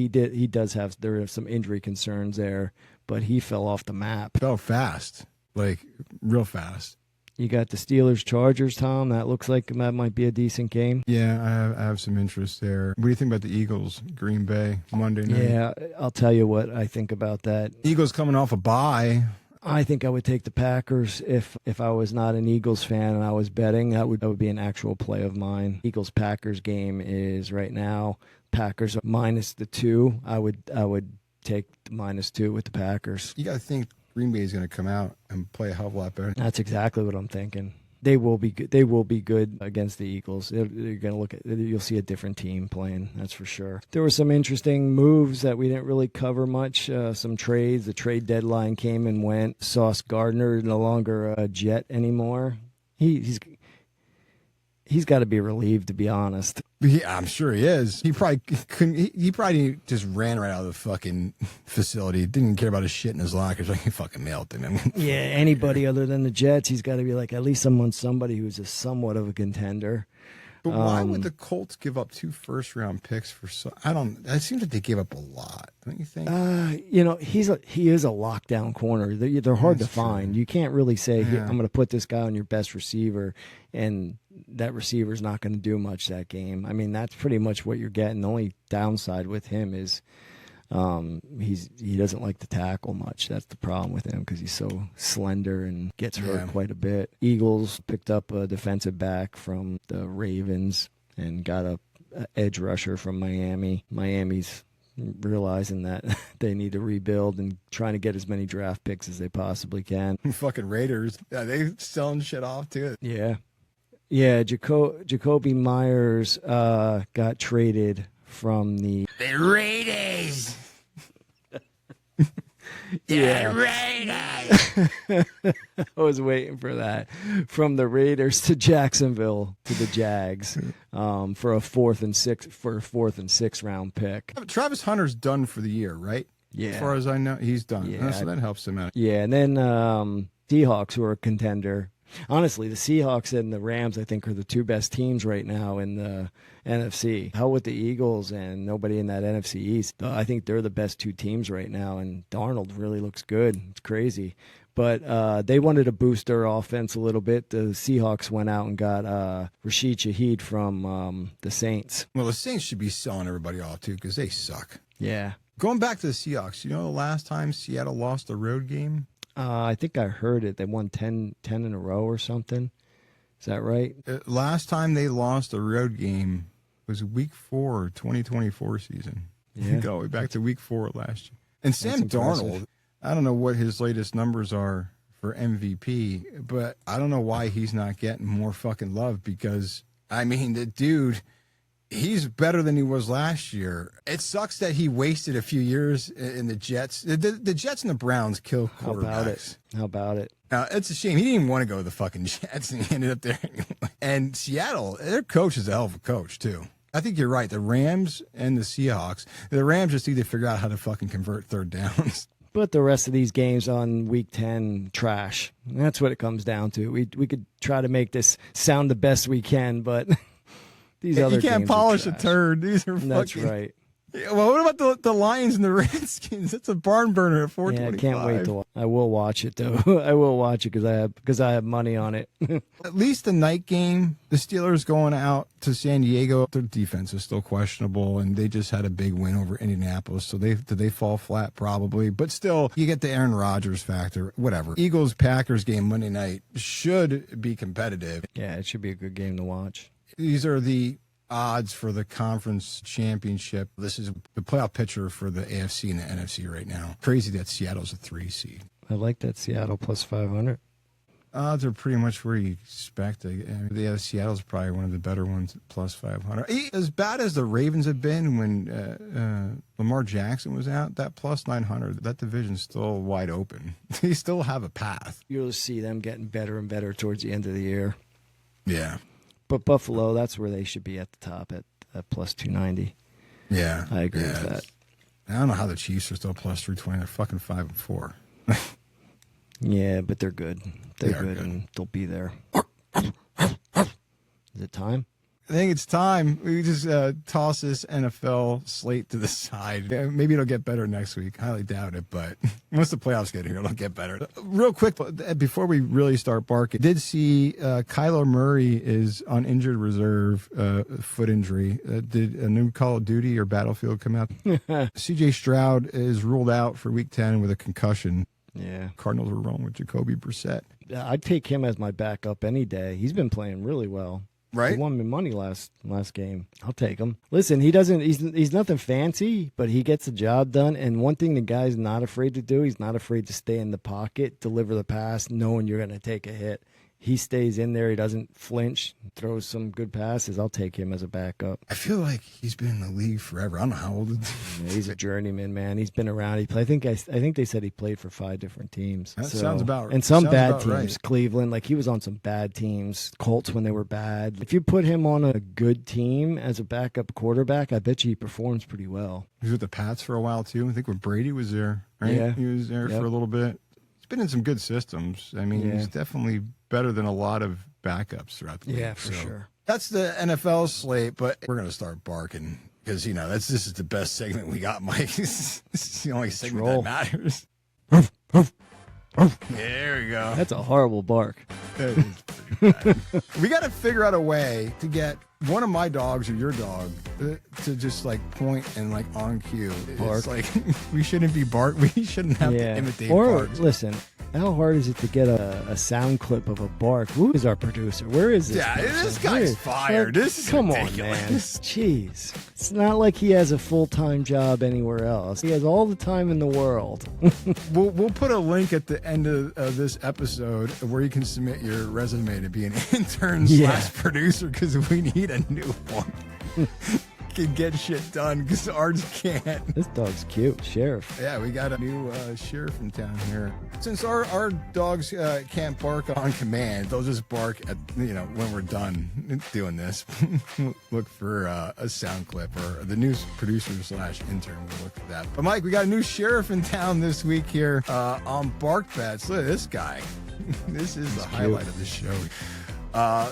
[SPEAKER 3] there are some injury concerns there, but he fell off the map.
[SPEAKER 2] Fell fast, like real fast.
[SPEAKER 3] You got the Steelers-Chargers, Tom. That looks like that might be a decent game.
[SPEAKER 2] Yeah, I have some interest there. What do you think about the Eagles, Green Bay, Monday night?
[SPEAKER 3] Yeah, I'll tell you what I think about that.
[SPEAKER 2] Eagles coming off a bye.
[SPEAKER 3] I think I would take the Packers if I was not an Eagles fan and I was betting. That would be an actual play of mine. Eagles-Packers game is right now Packers -2. I would take the -2 with the Packers.
[SPEAKER 2] You got to think Green Bay is going to come out and play a hell of a lot better.
[SPEAKER 3] That's exactly what I'm thinking. They will be good. They will be good against the Eagles. They're going to look at. You'll see a different team playing. That's for sure. There were some interesting moves that we didn't really cover much. Some trades. The trade deadline came and went. Sauce Gardner no longer a Jet anymore. He's got to be relieved, to be honest.
[SPEAKER 2] Yeah, I'm sure he is. He probably couldn't. He probably just ran right out of the fucking facility. Didn't care about his shit in his locker. So he fucking mailed him.
[SPEAKER 3] Yeah, anybody other than the Jets, he's got to be like at least somebody who's a somewhat of a contender.
[SPEAKER 2] But why would the Colts give up 2 first-round picks for? I don't. It seems like they gave up a lot. Don't you think?
[SPEAKER 3] He is a lockdown corner. They're hard to find. You can't really say, "Here, I'm going to put this guy on your best receiver," and that receiver's not going to do much that game. I mean, that's pretty much what you're getting. The only downside with him is he doesn't like to tackle much. That's the problem with him because he's so slender and gets hurt quite a bit. Eagles picked up a defensive back from the Ravens and got a edge rusher from Miami. Miami's realizing that they need to rebuild and trying to get as many draft picks as they possibly can.
[SPEAKER 2] Fucking Raiders. Yeah, they selling shit off too.
[SPEAKER 3] Yeah, Jacoby Myers got traded from the
[SPEAKER 2] Raiders.
[SPEAKER 3] Raiders. I was waiting for that. From the Raiders to Jacksonville to the Jags for a fourth and sixth round pick.
[SPEAKER 2] Travis Hunter's done for the year, right?
[SPEAKER 3] Yeah.
[SPEAKER 2] As far as I know, he's done.
[SPEAKER 3] Yeah.
[SPEAKER 2] So that helps him out.
[SPEAKER 3] Yeah, and then Seahawks, who are a contender. Honestly, the Seahawks and the Rams, I think, are the 2 best teams right now in the NFC. How with the Eagles and nobody in that NFC East? I think they're the best 2 teams right now, and Darnold really looks good. It's crazy. But they wanted to boost their offense a little bit. The Seahawks went out and got Rashid Shaheed from the Saints.
[SPEAKER 2] Well, the Saints should be selling everybody off, too, because they suck.
[SPEAKER 3] Yeah.
[SPEAKER 2] Going back to the Seahawks, you know the last time Seattle lost a road game?
[SPEAKER 3] I think I heard it. They won 10 in a row or something. Is that right?
[SPEAKER 2] Last time they lost a road game was week 4, 2024 season.
[SPEAKER 3] Yeah.
[SPEAKER 2] Go way back to week 4 last year. And Sam Darnold, I don't know what his latest numbers are for MVP, but I don't know why he's not getting more fucking love because, I mean, the dude, he's better than he was last year. It sucks that he wasted a few years in the Jets. The Jets and the Browns kill quarterbacks.
[SPEAKER 3] How about it?
[SPEAKER 2] It's a shame. He didn't even want to go to the fucking Jets, and he ended up there anyway. And Seattle, their coach is a hell of a coach, too. I think you're right. The Rams and the Seahawks, the Rams just need to figure out how to fucking convert third downs.
[SPEAKER 3] But the rest of these games on week 10, trash. That's what it comes down to. We could try to make this sound the best we can, but these other games
[SPEAKER 2] you can't polish
[SPEAKER 3] are
[SPEAKER 2] a
[SPEAKER 3] trash.
[SPEAKER 2] turd. These are
[SPEAKER 3] That's
[SPEAKER 2] fucking...
[SPEAKER 3] right.
[SPEAKER 2] Yeah, well, what about the Lions and the Redskins? That's a barn burner at 4:25.
[SPEAKER 3] Yeah, I can't wait to watch. I will watch it though. I will watch it because I have money on it.
[SPEAKER 2] At least the night game, the Steelers going out to San Diego, their defense is still questionable, and they just had a big win over Indianapolis. So did they fall flat? Probably, but still, you get the Aaron Rodgers factor. Whatever. Eagles Packers game Monday night should be competitive.
[SPEAKER 3] Yeah, it should be a good game to watch.
[SPEAKER 2] These are the odds for the conference championship. This is the playoff picture for the AFC and the NFC right now. Crazy that Seattle's a 3 seed.
[SPEAKER 3] I like that Seattle plus 500.
[SPEAKER 2] Odds are pretty much where you expect. Seattle's probably one of the better ones at plus 500. As bad as the Ravens have been when Lamar Jackson was out, that plus 900, that division's still wide open. They still have a path.
[SPEAKER 3] You'll see them getting better and better towards the end of the year.
[SPEAKER 2] Yeah.
[SPEAKER 3] But Buffalo, that's where they should be at the top at plus 290.
[SPEAKER 2] Yeah.
[SPEAKER 3] I agree with that.
[SPEAKER 2] I don't know how the Chiefs are still plus 320. They're fucking 5-4.
[SPEAKER 3] Yeah, but they're good. They're good, and they'll be there. Is it time?
[SPEAKER 2] I think it's time. We just toss this NFL slate to the side. Maybe it'll get better next week. Highly doubt it, but once the playoffs get here, it'll get better. Real quick, before we really start barking, did see Kyler Murray is on injured reserve, foot injury. Did a new Call of Duty or Battlefield come out? C.J. Stroud is ruled out for Week 10 with a concussion.
[SPEAKER 3] Yeah.
[SPEAKER 2] Cardinals are rolling with Jacoby Brissett.
[SPEAKER 3] I'd take him as my backup any day. He's been playing really well.
[SPEAKER 2] Right?
[SPEAKER 3] He won me money last game. I'll take him. Listen, he's nothing fancy, but he gets the job done. And one thing the guy's not afraid to do, he's not afraid to stay in the pocket, deliver the pass, knowing you're going to take a hit. He stays in there. He doesn't flinch, throws some good passes. I'll take him as a backup.
[SPEAKER 2] I feel like he's been in the league forever. I don't know how old
[SPEAKER 3] Yeah, he's a journeyman, man. He's been around. I think they said he played for 5 different teams.
[SPEAKER 2] That sounds about right.
[SPEAKER 3] And some bad teams.
[SPEAKER 2] Right.
[SPEAKER 3] Cleveland, like he was on some bad teams. Colts when they were bad. If you put him on a good team as a backup quarterback, I bet you he performs pretty well.
[SPEAKER 2] He was with the Pats for a while, too. I think when Brady was there, right?
[SPEAKER 3] Yeah.
[SPEAKER 2] He was there for a little bit. He's been in some good systems. I mean, he's definitely better than a lot of backups throughout the league.
[SPEAKER 3] Yeah, for sure.
[SPEAKER 2] That's the NFL slate, but we're going to start barking because, this is the best segment we got, Mike. This is the only segment that matters. There we go.
[SPEAKER 3] That's a horrible bark.
[SPEAKER 2] That is pretty bad. We got to figure out a way to get one of my dogs or your dog to just point and on cue.
[SPEAKER 3] Bark.
[SPEAKER 2] It's like we shouldn't be bark. We shouldn't have to imitate barks.
[SPEAKER 3] Listen, how hard is it to get a sound clip of a bark? Who is our producer? Where is this?
[SPEAKER 2] Yeah,
[SPEAKER 3] person?
[SPEAKER 2] this guy's fired. This is
[SPEAKER 3] come
[SPEAKER 2] ridiculous.
[SPEAKER 3] on, man. Jeez, it's not like he has a full-time job anywhere else. He has all the time in the world.
[SPEAKER 2] We'll put a link at the end of this episode where you can submit your resume to be an intern / producer because we need a new one. Can get shit done because ours can't.
[SPEAKER 3] This dog's cute, Sheriff.
[SPEAKER 2] Yeah, we got a new sheriff in town here. Since our dogs can't bark on command, they'll just bark at when we're done doing this. Look for a sound clip or the new producer / intern will look for that. But Mike, we got a new sheriff in town this week here on Bark Bets. Look at this guy. This is the highlight of the show.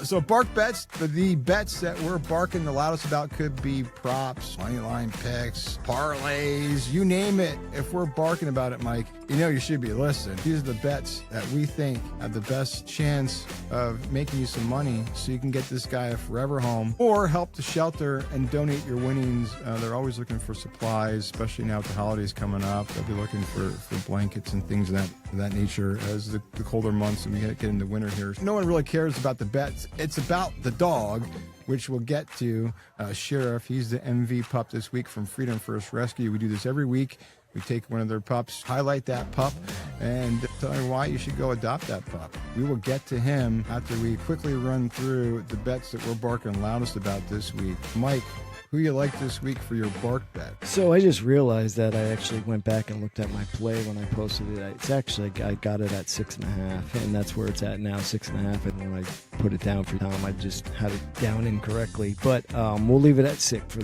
[SPEAKER 2] So Bark Bets, the bets that we're barking the loudest about could be props, money line picks, parlays, you name it. If we're barking about it, Mike, you should be listening. These are the bets that we think have the best chance of making you some money so you can get this guy a forever home or help the shelter and donate your winnings. They're always looking for supplies, especially now with the holidays coming up. They'll be looking for blankets and things of that nature as the colder months and we get into winter here. No one really cares about the bets. It's about the dog, which we'll get to. Sheriff, he's the MVPUP this week from Freedom First Rescue. We do this every week. We take one of their pups, highlight that pup, and tell you why you should go adopt that pup. We will get to him after we quickly run through the bets that we're barking loudest about this week. Mike, who you like this week for your bark bet?
[SPEAKER 3] So I just realized that I actually went back and looked at my play when I posted it. It's actually, I got it at 6.5, and that's where it's at now, 6.5. And when I put it down for Tom, I just had it down incorrectly. But we'll leave it at 6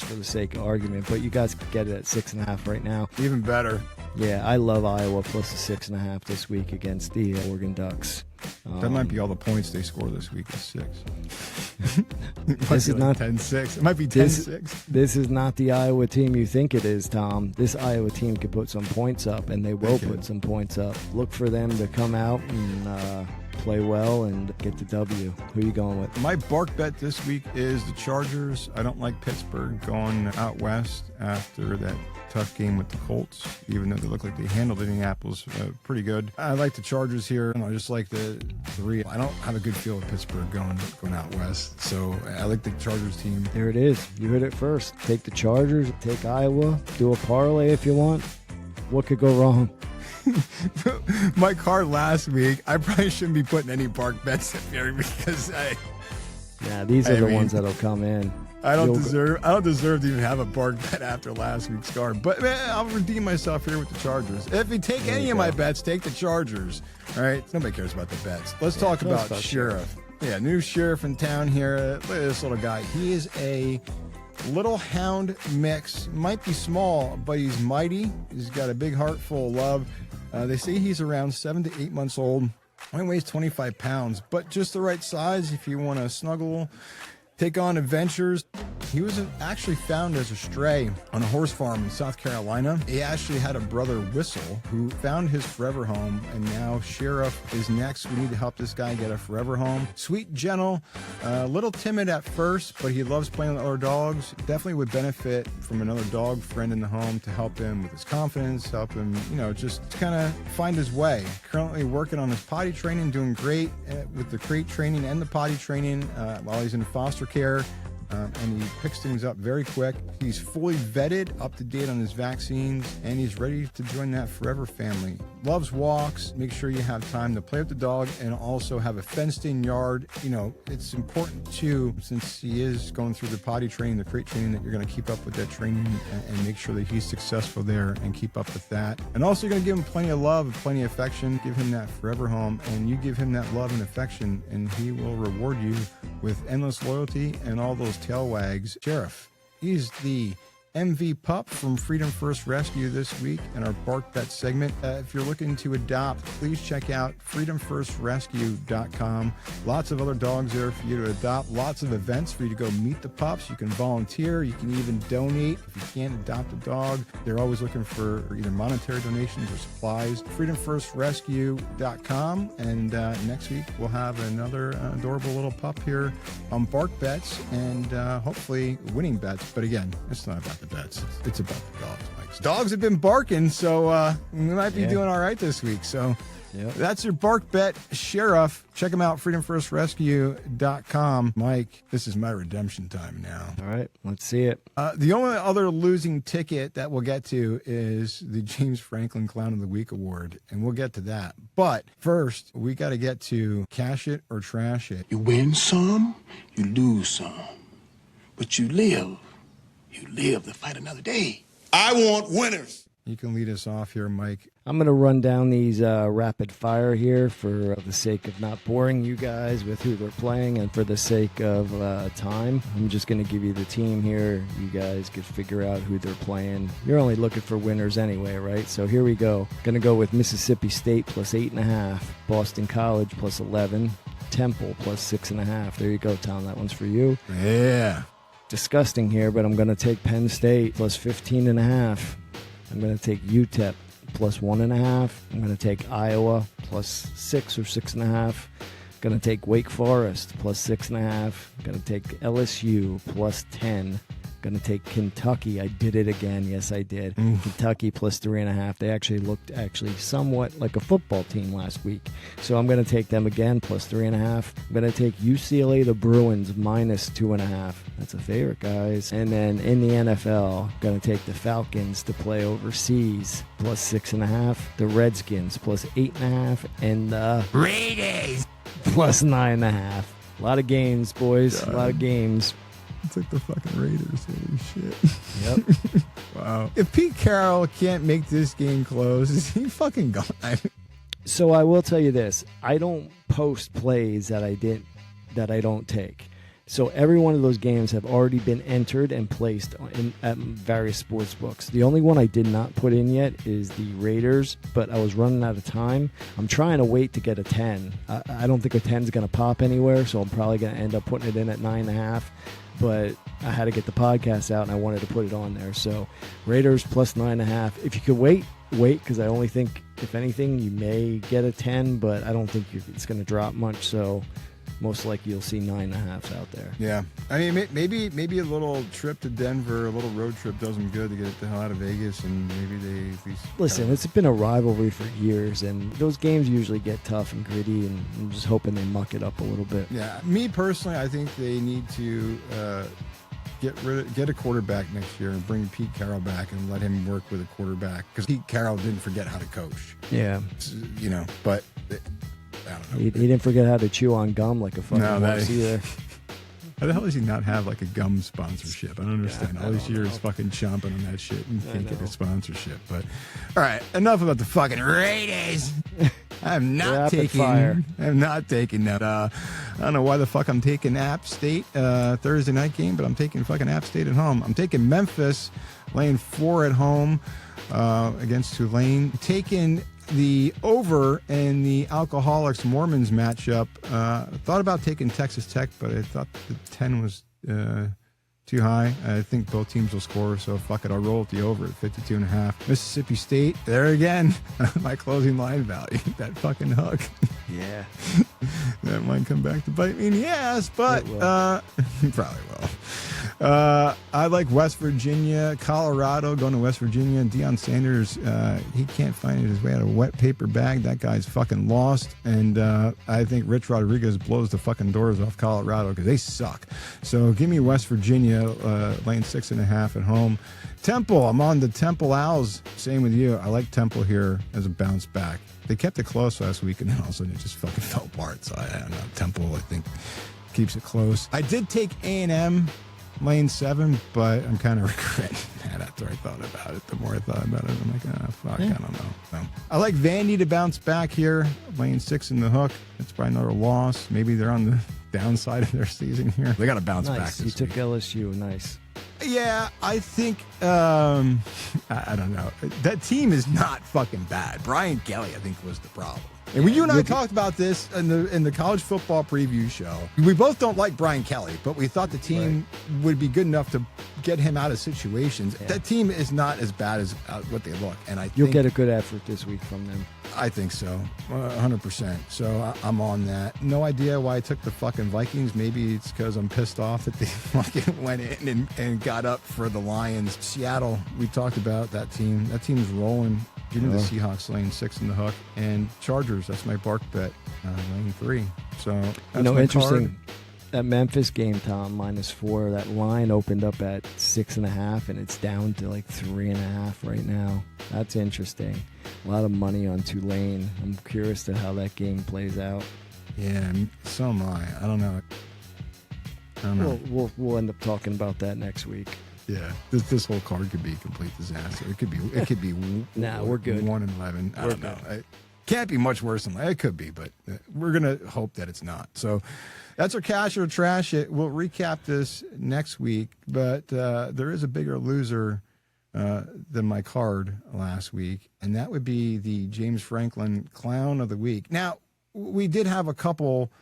[SPEAKER 3] for the sake of argument. But you guys can get it at 6.5 right now.
[SPEAKER 2] Even better.
[SPEAKER 3] Yeah, I love Iowa plus a 6.5 this week against the Oregon Ducks.
[SPEAKER 2] That might be all the points they score this week is 6.
[SPEAKER 3] This is not
[SPEAKER 2] 10-6. It might be 10-6.
[SPEAKER 3] This is not the Iowa team you think it is, Tom. This Iowa team could put some points up, and they will put some points up. Look for them to come out and play well and get the W. Who are you going with?
[SPEAKER 2] My bark bet this week is the Chargers. I don't like Pittsburgh going out west after that tough game with the Colts, even though they look like they handled Indianapolis pretty good. I like the Chargers here, and I just like the 3. I don't have a good feel of Pittsburgh going out west, so I like the Chargers team.
[SPEAKER 3] There it is. You heard it first. Take the Chargers, take Iowa, do a parlay if you want. What could go wrong?
[SPEAKER 2] My card last week, I probably shouldn't be putting any bark bets in here because
[SPEAKER 3] these are the ones that'll come in.
[SPEAKER 2] I don't deserve to even have a bark bet after last week's card. But man, I'll redeem myself here with the Chargers. If you take any of my bets, take the Chargers. All right? Nobody cares about the bets. Let's talk about Sheriff. Yeah, new sheriff in town here. Look at this little guy. He is a little hound mix. Might be small, but he's mighty. He's got a big heart full of love. They say he's around 7 to 8 months old. Only weighs 25 pounds, but just the right size if you want to snuggle, take on adventures. He was actually found as a stray on a horse farm in South Carolina. He actually had a brother, Whistle, who found his forever home, and now Sheriff is next. We need to help this guy get a forever home. Sweet, gentle, a little timid at first, but he loves playing with other dogs. Definitely would benefit from another dog friend in the home to help him with his confidence, help him, just kind of find his way. Currently working on his potty training, doing great with the crate training and the potty training while he's in foster care. And he picks things up very quick. He's fully vetted, up to date on his vaccines, and he's ready to join that forever family. Loves walks. Make sure you have time to play with the dog and also have a fenced-in yard. It's important too, since he is going through the potty training, the crate training, that you're going to keep up with that training and make sure that he's successful there and keep up with that. And also, you're going to give him plenty of love and plenty of affection. Give him that forever home, and you give him that love and affection, and he will reward you with endless loyalty and all those tail wags. Sheriff, he's the MVPUP from Freedom First Rescue this week in our Bark Bet segment. If you're looking to adopt, please check out freedomfirstrescue.com. Lots of other dogs there for you to adopt. Lots of events for you to go meet the pups. You can volunteer. You can even donate if you can't adopt a dog. They're always looking for either monetary donations or supplies. freedomfirstrescue.com. And next week, we'll have another adorable little pup here on Bark Bets and hopefully winning bets. But again, it's not about the bets. It's about the dogs, Mike. Dogs have been barking, so we might be doing all right this week. So that's your Bark Bet Sheriff. Check them out, freedomfirstrescue.com. Mike, this is my redemption time now.
[SPEAKER 3] All right, let's see it.
[SPEAKER 2] The only other losing ticket that we'll get to is the James Franklin Clown of the Week Award, and we'll get to that. But first, we got to get to cash it or trash it.
[SPEAKER 6] You win some, you lose some, but you live. You live to fight another day.
[SPEAKER 5] I want winners.
[SPEAKER 2] You can lead us off here, Mike.
[SPEAKER 3] I'm going to run down these rapid fire here for the sake of not boring you guys with who they're playing and for the sake of time. I'm just going to give you the team here. You guys could figure out who they're playing. You're only looking for winners anyway, right? So here we go. Going to go with Mississippi State plus 8.5, Boston College plus 11, Temple plus 6.5. There you go, Tom. That one's for you.
[SPEAKER 2] Yeah.
[SPEAKER 3] Disgusting here, but I'm going to take Penn State plus 15.5. I'm going to take UTEP plus 1.5. I'm going to take Iowa plus 6 or 6.5. I'm going to take Wake Forest plus 6.5. I'm going to take LSU plus 10. Going to take Kentucky. I did it again. Yes, I did. Kentucky plus 3.5. They actually looked somewhat like a football team last week. So I'm going to take them again plus 3.5. I'm going to take UCLA, the Bruins, minus 2.5. That's a favorite, guys. And then in the NFL, I'm going to take the Falcons to play overseas plus 6.5. The Redskins plus 8.5. And the Raiders plus 9.5. A lot of games, boys. God. A lot of games.
[SPEAKER 2] It's like the fucking Raiders. Holy shit.
[SPEAKER 3] Yep.
[SPEAKER 2] Wow. If Pete Carroll can't make this game close, is he fucking gone?
[SPEAKER 3] So I will tell you this. I don't post plays that I don't take. So every one of those games have already been entered and placed at various sports books. The only one I did not put in yet is the Raiders, but I was running out of time. I'm trying to wait to get a 10. I don't think a 10 is going to pop anywhere, so I'm probably going to end up putting it in at 9.5. But I had to get the podcast out, and I wanted to put it on there. So Raiders plus 9.5. If you could wait, because I only think, if anything, you may get a 10, but I don't think it's going to drop much. So most likely you'll see 9.5s out there.
[SPEAKER 2] Yeah. I mean, maybe a little trip to Denver, a little road trip does them good to get the hell out of Vegas, and maybe they at least...
[SPEAKER 3] Listen, it's been a rivalry for years, and those games usually get tough and gritty, and I'm just hoping they muck it up a little bit.
[SPEAKER 2] Yeah. Me personally, I think they need to get a quarterback next year and bring Pete Carroll back and let him work with a quarterback, because Pete Carroll didn't forget how to coach.
[SPEAKER 3] Yeah.
[SPEAKER 2] But... I don't know.
[SPEAKER 3] He didn't forget how to chew on gum like a fucking horse either.
[SPEAKER 2] How the hell does he not have like a gum sponsorship? I don't understand. All these years fucking chomping on that shit and can't get a sponsorship. But all right, enough about the fucking Raiders. I'm not taking that. I don't know why the fuck I'm taking App State Thursday night game, but I'm taking fucking App State at home. I'm taking Memphis laying 4 at home against Tulane. Taking the over in the Alcoholics Mormons matchup. Thought about taking Texas Tech, but I thought the 10 was too high. I think both teams will score, so fuck it. I'll roll with the over at 52.5. Mississippi State, there again, my closing line value, that fucking hook.
[SPEAKER 3] Yeah.
[SPEAKER 2] That might come back to bite me in the ass, but probably will. I like West Virginia, Colorado, going to West Virginia. Deion Sanders, he can't find his way out of a wet paper bag. That guy's fucking lost. And I think Rich Rodriguez blows the fucking doors off Colorado because they suck. So give me West Virginia, laying 6.5 at home. Temple, I'm on the Temple Owls. Same with you. I like Temple here as a bounce back. They kept it close last week, and then all of a sudden it just fucking fell apart. So I don't know. Temple, I think, keeps it close. I did take A&M lane 7, but I'm kind of regretting that after I thought about it. The more I thought about it, I'm like, fuck, I don't know. So, I like Vandy to bounce back here. Lane 6 in the hook. It's probably another loss. Maybe they're on the downside of their season here. They got to bounce back this week.
[SPEAKER 3] You took LSU. Nice.
[SPEAKER 2] Yeah, I think, I don't know. That team is not fucking bad. Brian Kelly, I think, was the problem. And when you and I talked about this in the college football preview show, we both don't like Brian Kelly, but we thought the team would be good enough to get him out of situations. Yeah. That team is not as bad as what they look. And
[SPEAKER 3] You'll get a good effort this week from them.
[SPEAKER 2] I think so, 100%. So I'm on that. No idea why I took the fucking Vikings. Maybe it's because I'm pissed off that they fucking went in and got up for the Lions. Seattle, we talked about that team. That team's rolling. Give me the Seahawks lane 6 in the hook. And Chargers, that's my bark bet, lane 3. So that's
[SPEAKER 3] interesting.
[SPEAKER 2] Card.
[SPEAKER 3] That Memphis game, Tom, -4. That line opened up at 6.5, and it's down to like 3.5 right now. That's interesting. A lot of money on Tulane. I'm curious to how that game plays out.
[SPEAKER 2] Yeah, so am I. I don't know.
[SPEAKER 3] We'll end up talking about that next week.
[SPEAKER 2] Yeah, this whole card could be a complete disaster. It could be.
[SPEAKER 3] Nah, we're good.
[SPEAKER 2] 1-11. I don't know. It can't be much worse than that. It could be, but we're gonna hope that it's not. So that's our cash or trash it. We'll recap this next week, but there is a bigger loser than my card last week, and that would be the James Franklin Clown of the Week. Now, we did have a couple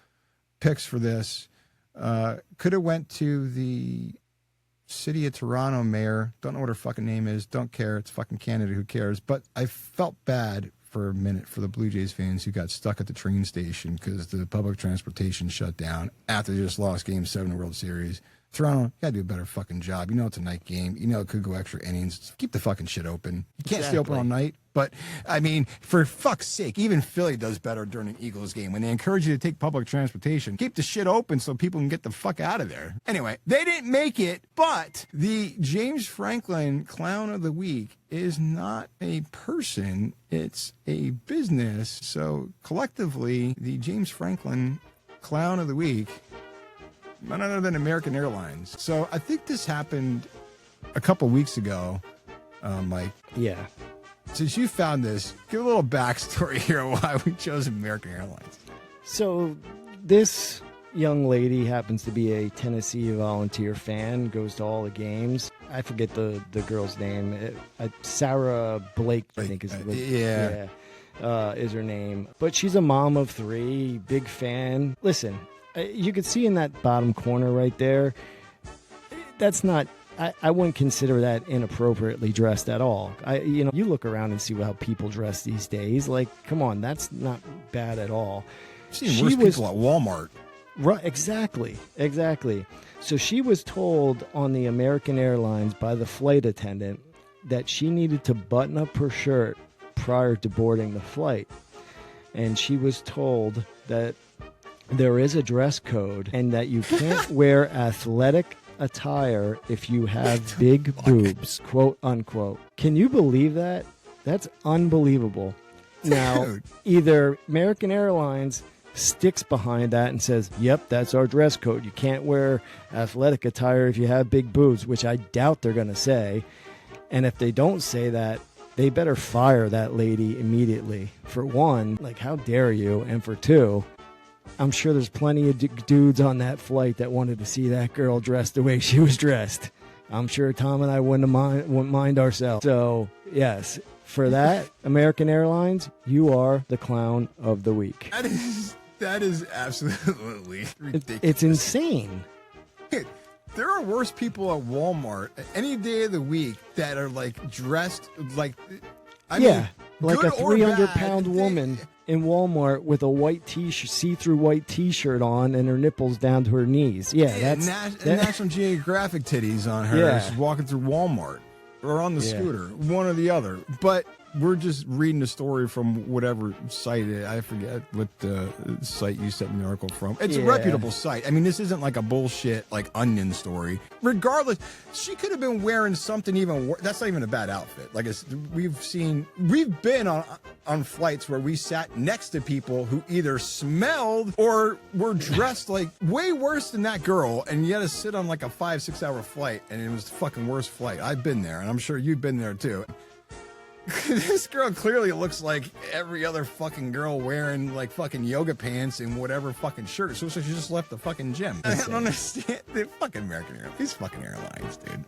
[SPEAKER 2] picks for this. Could have went to the City of Toronto mayor. Don't know what her fucking name is. Don't care. It's fucking Canada. Who cares? But I felt bad for a minute for the Blue Jays fans who got stuck at the train station because the public transportation shut down after they just lost Game 7 of the World Series. Toronto, you gotta do a better fucking job. You know it's a night game. You know it could go extra innings. Keep the fucking shit open. You can't stay open all night. But, I mean, for fuck's sake, even Philly does better during an Eagles game. When they encourage you to take public transportation, keep the shit open so people can get the fuck out of there. Anyway, they didn't make it, but the James Franklin Clown of the Week is not a person. It's a business. So, collectively, the James Franklin Clown of the Week, none other than American Airlines. So I think this happened a couple weeks ago, Mike.
[SPEAKER 3] Yeah.
[SPEAKER 2] Since you found this, give a little backstory here on why we chose American Airlines.
[SPEAKER 3] So this young lady happens to be a Tennessee Volunteer fan, goes to all the games. I forget the girl's name. Sarah Blake, I think is is her name. But she's a mom of 3, big fan. Listen, you can see in that bottom corner right there, that's not, I wouldn't consider that inappropriately dressed at all. You look around and see how people dress these days. Like, come on, that's not bad at all.
[SPEAKER 2] I've seen worse people at Walmart.
[SPEAKER 3] Right, exactly. So she was told on the American Airlines by the flight attendant that she needed to button up her shirt prior to boarding the flight. And she was told that there is a dress code and that you can't wear athletic attire if you have big boobs, quote unquote. Can you believe that? That's unbelievable. Now, either American Airlines sticks behind that and says, yep, that's our dress code. You can't wear athletic attire if you have big boobs, which I doubt they're going to say. And if they don't say that, they better fire that lady immediately. For one, like, how dare you? And for two, I'm sure there's plenty of dudes on that flight that wanted to see that girl dressed the way she was dressed. I'm sure Tom and I wouldn't mind ourselves. So, yes, for that, American Airlines, you are the clown of the week.
[SPEAKER 2] That is absolutely ridiculous.
[SPEAKER 3] It's insane.
[SPEAKER 2] There are worse people at Walmart any day of the week that are like dressed like. I mean,
[SPEAKER 3] like a
[SPEAKER 2] good or
[SPEAKER 3] 300-pound
[SPEAKER 2] bad,
[SPEAKER 3] woman in Walmart with a white t-shirt, see-through white t-shirt on, and her nipples down to her knees. Yeah, that's
[SPEAKER 2] National Geographic titties on her.
[SPEAKER 3] Yeah.
[SPEAKER 2] She's walking through Walmart or on the scooter, one or the other. But we're just reading the story from whatever site. I forget what site you sent me the article from. It's a reputable site. I mean, this isn't like a bullshit like Onion story. Regardless, she could have been wearing something even worse. That's not even a bad outfit. Like we've been on flights where we sat next to people who either smelled or were dressed like way worse than that girl, and you had to sit on like a 5-6 hour flight, and it was the fucking worst flight. I've been there, and I'm sure you've been there too. This girl clearly looks like every other fucking girl wearing like fucking yoga pants and whatever fucking shirt. So she just left the fucking gym. I don't understand. The fucking American Airlines. These fucking airlines, dude.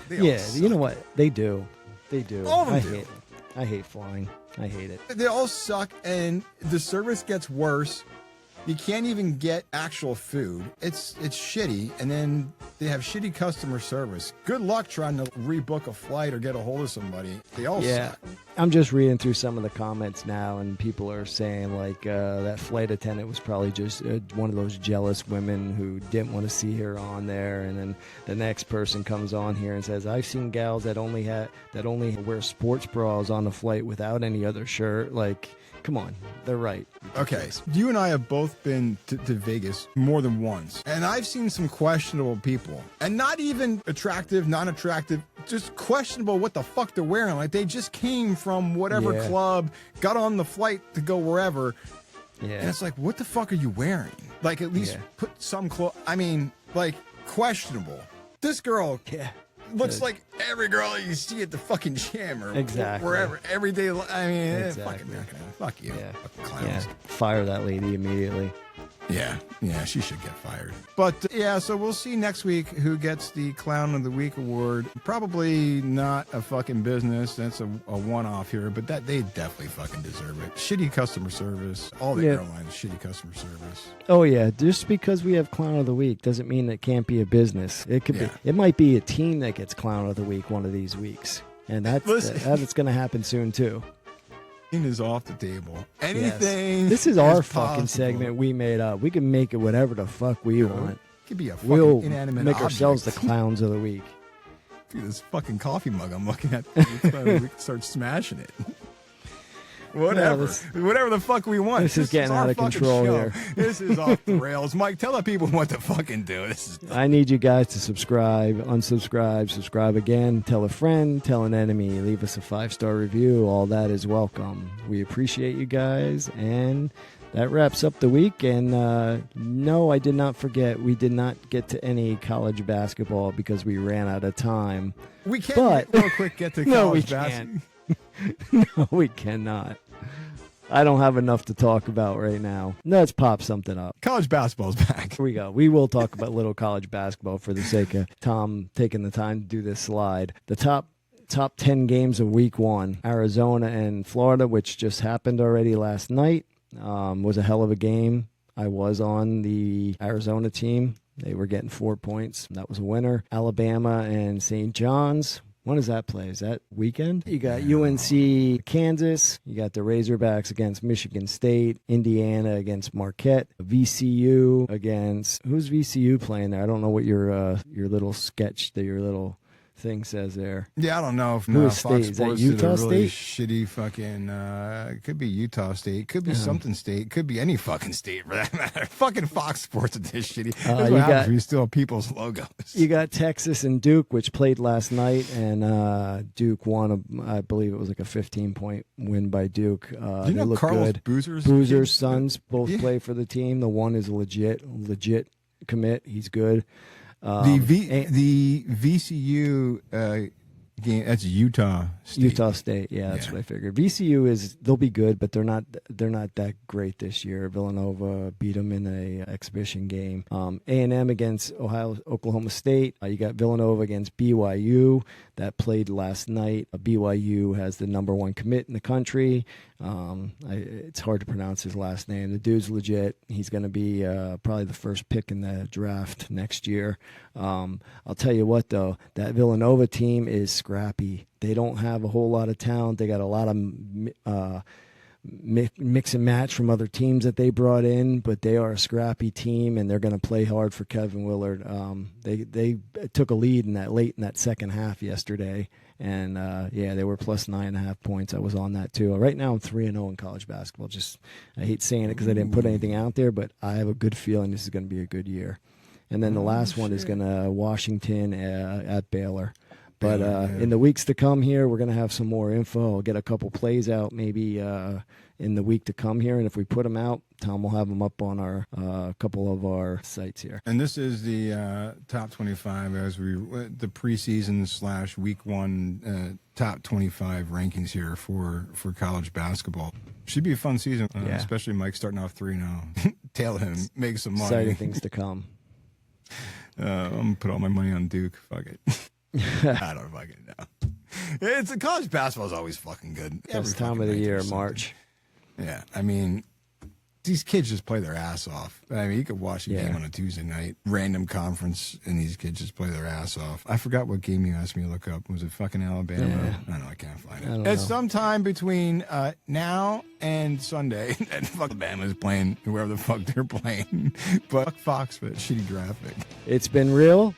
[SPEAKER 2] They all suck.
[SPEAKER 3] You know what? They do. They do.
[SPEAKER 2] All of them do.
[SPEAKER 3] I hate flying. I hate it.
[SPEAKER 2] They all suck, and the service gets worse. You can't even get actual food. It's shitty, and then they have shitty customer service. Good luck trying to rebook a flight or get a hold of somebody. They all suck.
[SPEAKER 3] I'm just reading through some of the comments now, and people are saying like that flight attendant was probably just one of those jealous women who didn't want to see her on there. And then the next person comes on here and says, "I've seen gals that only wear sports bras on the flight without any other shirt." Like, come on, they're right.
[SPEAKER 2] Okay, you and I have both been to Vegas more than once, and I've seen some questionable people, and not even attractive, non-attractive, just questionable what the fuck they're wearing. Like they just came from whatever club, got on the flight to go wherever, and it's like, what the fuck are you wearing? Like at least put some clothes. I mean, like questionable. This girl, looks like every girl you see at the fucking gym or wherever every day. I mean, fucking America. Fuck you.
[SPEAKER 3] Yeah.
[SPEAKER 2] Fucking clowns.
[SPEAKER 3] Fire that lady immediately.
[SPEAKER 2] Yeah, she should get fired. But so we'll see next week who gets the Clown of the Week award. Probably not a fucking business. That's a one-off here, but that they definitely fucking deserve it. Shitty customer service. All the airlines, shitty customer service.
[SPEAKER 3] Oh yeah, just because we have Clown of the Week doesn't mean it can't be a business. It could be. It might be a team that gets Clown of the Week one of these weeks, and that's going to happen soon too.
[SPEAKER 2] Is off the table. Anything.
[SPEAKER 3] This is our fucking segment we made up. We can make it whatever the fuck we want.
[SPEAKER 2] It could be a fucking inanimate
[SPEAKER 3] make
[SPEAKER 2] object.
[SPEAKER 3] ourselves the Clowns of the Week.
[SPEAKER 2] Dude, this fucking coffee mug I'm looking at. We can start smashing it. Whatever. Whatever the fuck we want.
[SPEAKER 3] This is getting out of control here.
[SPEAKER 2] This is off the rails. Mike, tell the people what to fucking do.
[SPEAKER 3] I need you guys to subscribe, unsubscribe, subscribe again, tell a friend, tell an enemy, leave us a 5-star review. All that is welcome. We appreciate you guys, and that wraps up the week. And no, I did not forget. We did not get to any college basketball because we ran out of time.
[SPEAKER 2] We can't real quick get to college basketball.
[SPEAKER 3] No, we cannot. I don't have enough to talk about right now. Let's pop something up.
[SPEAKER 2] College basketball's back.
[SPEAKER 3] Here we go. We will talk about little college basketball for the sake of Tom taking the time to do this slide. The top 10 games of week 1, Arizona and Florida, which just happened already last night, was a hell of a game. I was on the Arizona team. They were getting 4 points. That was a winner. Alabama and St. John's. When does that play? Is that weekend? You got UNC, Kansas. You got the Razorbacks against Michigan State. Indiana against Marquette. VCU against... Who's VCU playing there? I don't know what your little sketch, your little thing says there.
[SPEAKER 2] Yeah, I don't know if
[SPEAKER 3] Fox
[SPEAKER 2] Sports
[SPEAKER 3] is that Utah
[SPEAKER 2] did a really
[SPEAKER 3] State?
[SPEAKER 2] Shitty fucking. It could be Utah State. It could be something state. It could be any fucking state for that matter. Fucking Fox Sports is this shitty. That's what happens when you steal people's logos.
[SPEAKER 3] You got Texas and Duke, which played last night, and Duke won. I believe it was like a 15-point win by Duke.
[SPEAKER 2] Do you know Carlos
[SPEAKER 3] good.
[SPEAKER 2] Boozer's
[SPEAKER 3] sons both play for the team. The one is a legit commit. He's good.
[SPEAKER 2] The VCU game, that's Utah State.
[SPEAKER 3] Utah State, that's what I figured. VCU they'll be good, but they're not that great this year. Villanova beat them in a exhibition game. A&M against Oklahoma State. You got Villanova against BYU. that played last night. BYU has the number 1 commit in the country. It's hard to pronounce his last name. The dude's legit. He's going to be probably the first pick in the draft next year. I'll tell you what, though, that Villanova team is scrappy. They don't have a whole lot of talent. They got a lot of mix and match from other teams that they brought in, but they are a scrappy team, and they're going to play hard for Kevin Willard. They took a lead late in that second half yesterday, and they were plus 9.5 points. I was on that too. Right now I'm 3-0 in college basketball. I hate saying it because I didn't put anything out there, but I have a good feeling this is going to be a good year. And then the last one is going to Washington at Baylor. But in the weeks to come here, we're going to have some more info. I'll get a couple plays out maybe in the week to come here. And if we put them out, Tom will have them up on our couple of our sites here.
[SPEAKER 2] And this is the top 25 as the preseason / week 1 top 25 rankings here for college basketball. Should be a fun season, especially Mike starting off 3-0. Tail him, make some money.
[SPEAKER 3] Exciting things to come.
[SPEAKER 2] I'm going to put all my money on Duke. Fuck it. I don't fucking know. It's college basketball is always fucking good.
[SPEAKER 3] Best time of the year, March.
[SPEAKER 2] Yeah, I mean, these kids just play their ass off. I mean, you could watch a game on a Tuesday night, random conference, and these kids just play their ass off. I forgot what game you asked me to look up. Was it fucking Alabama?
[SPEAKER 3] Yeah.
[SPEAKER 2] I know, I can't find it. It's sometime between now and Sunday that fuck Alabama's playing whoever the fuck they're playing. But fuck Fox for that shitty graphic.
[SPEAKER 3] It's been real.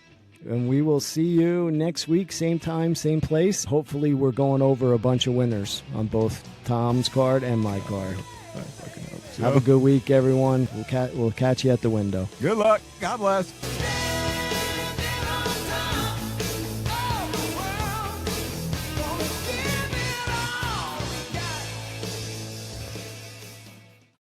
[SPEAKER 3] And we will see you next week, same time, same place. Hopefully we're going over a bunch of winners on both Tom's card and my card.
[SPEAKER 2] I fucking hope so.
[SPEAKER 3] Have a good week, everyone. We'll catch you at the window.
[SPEAKER 2] Good luck. God bless.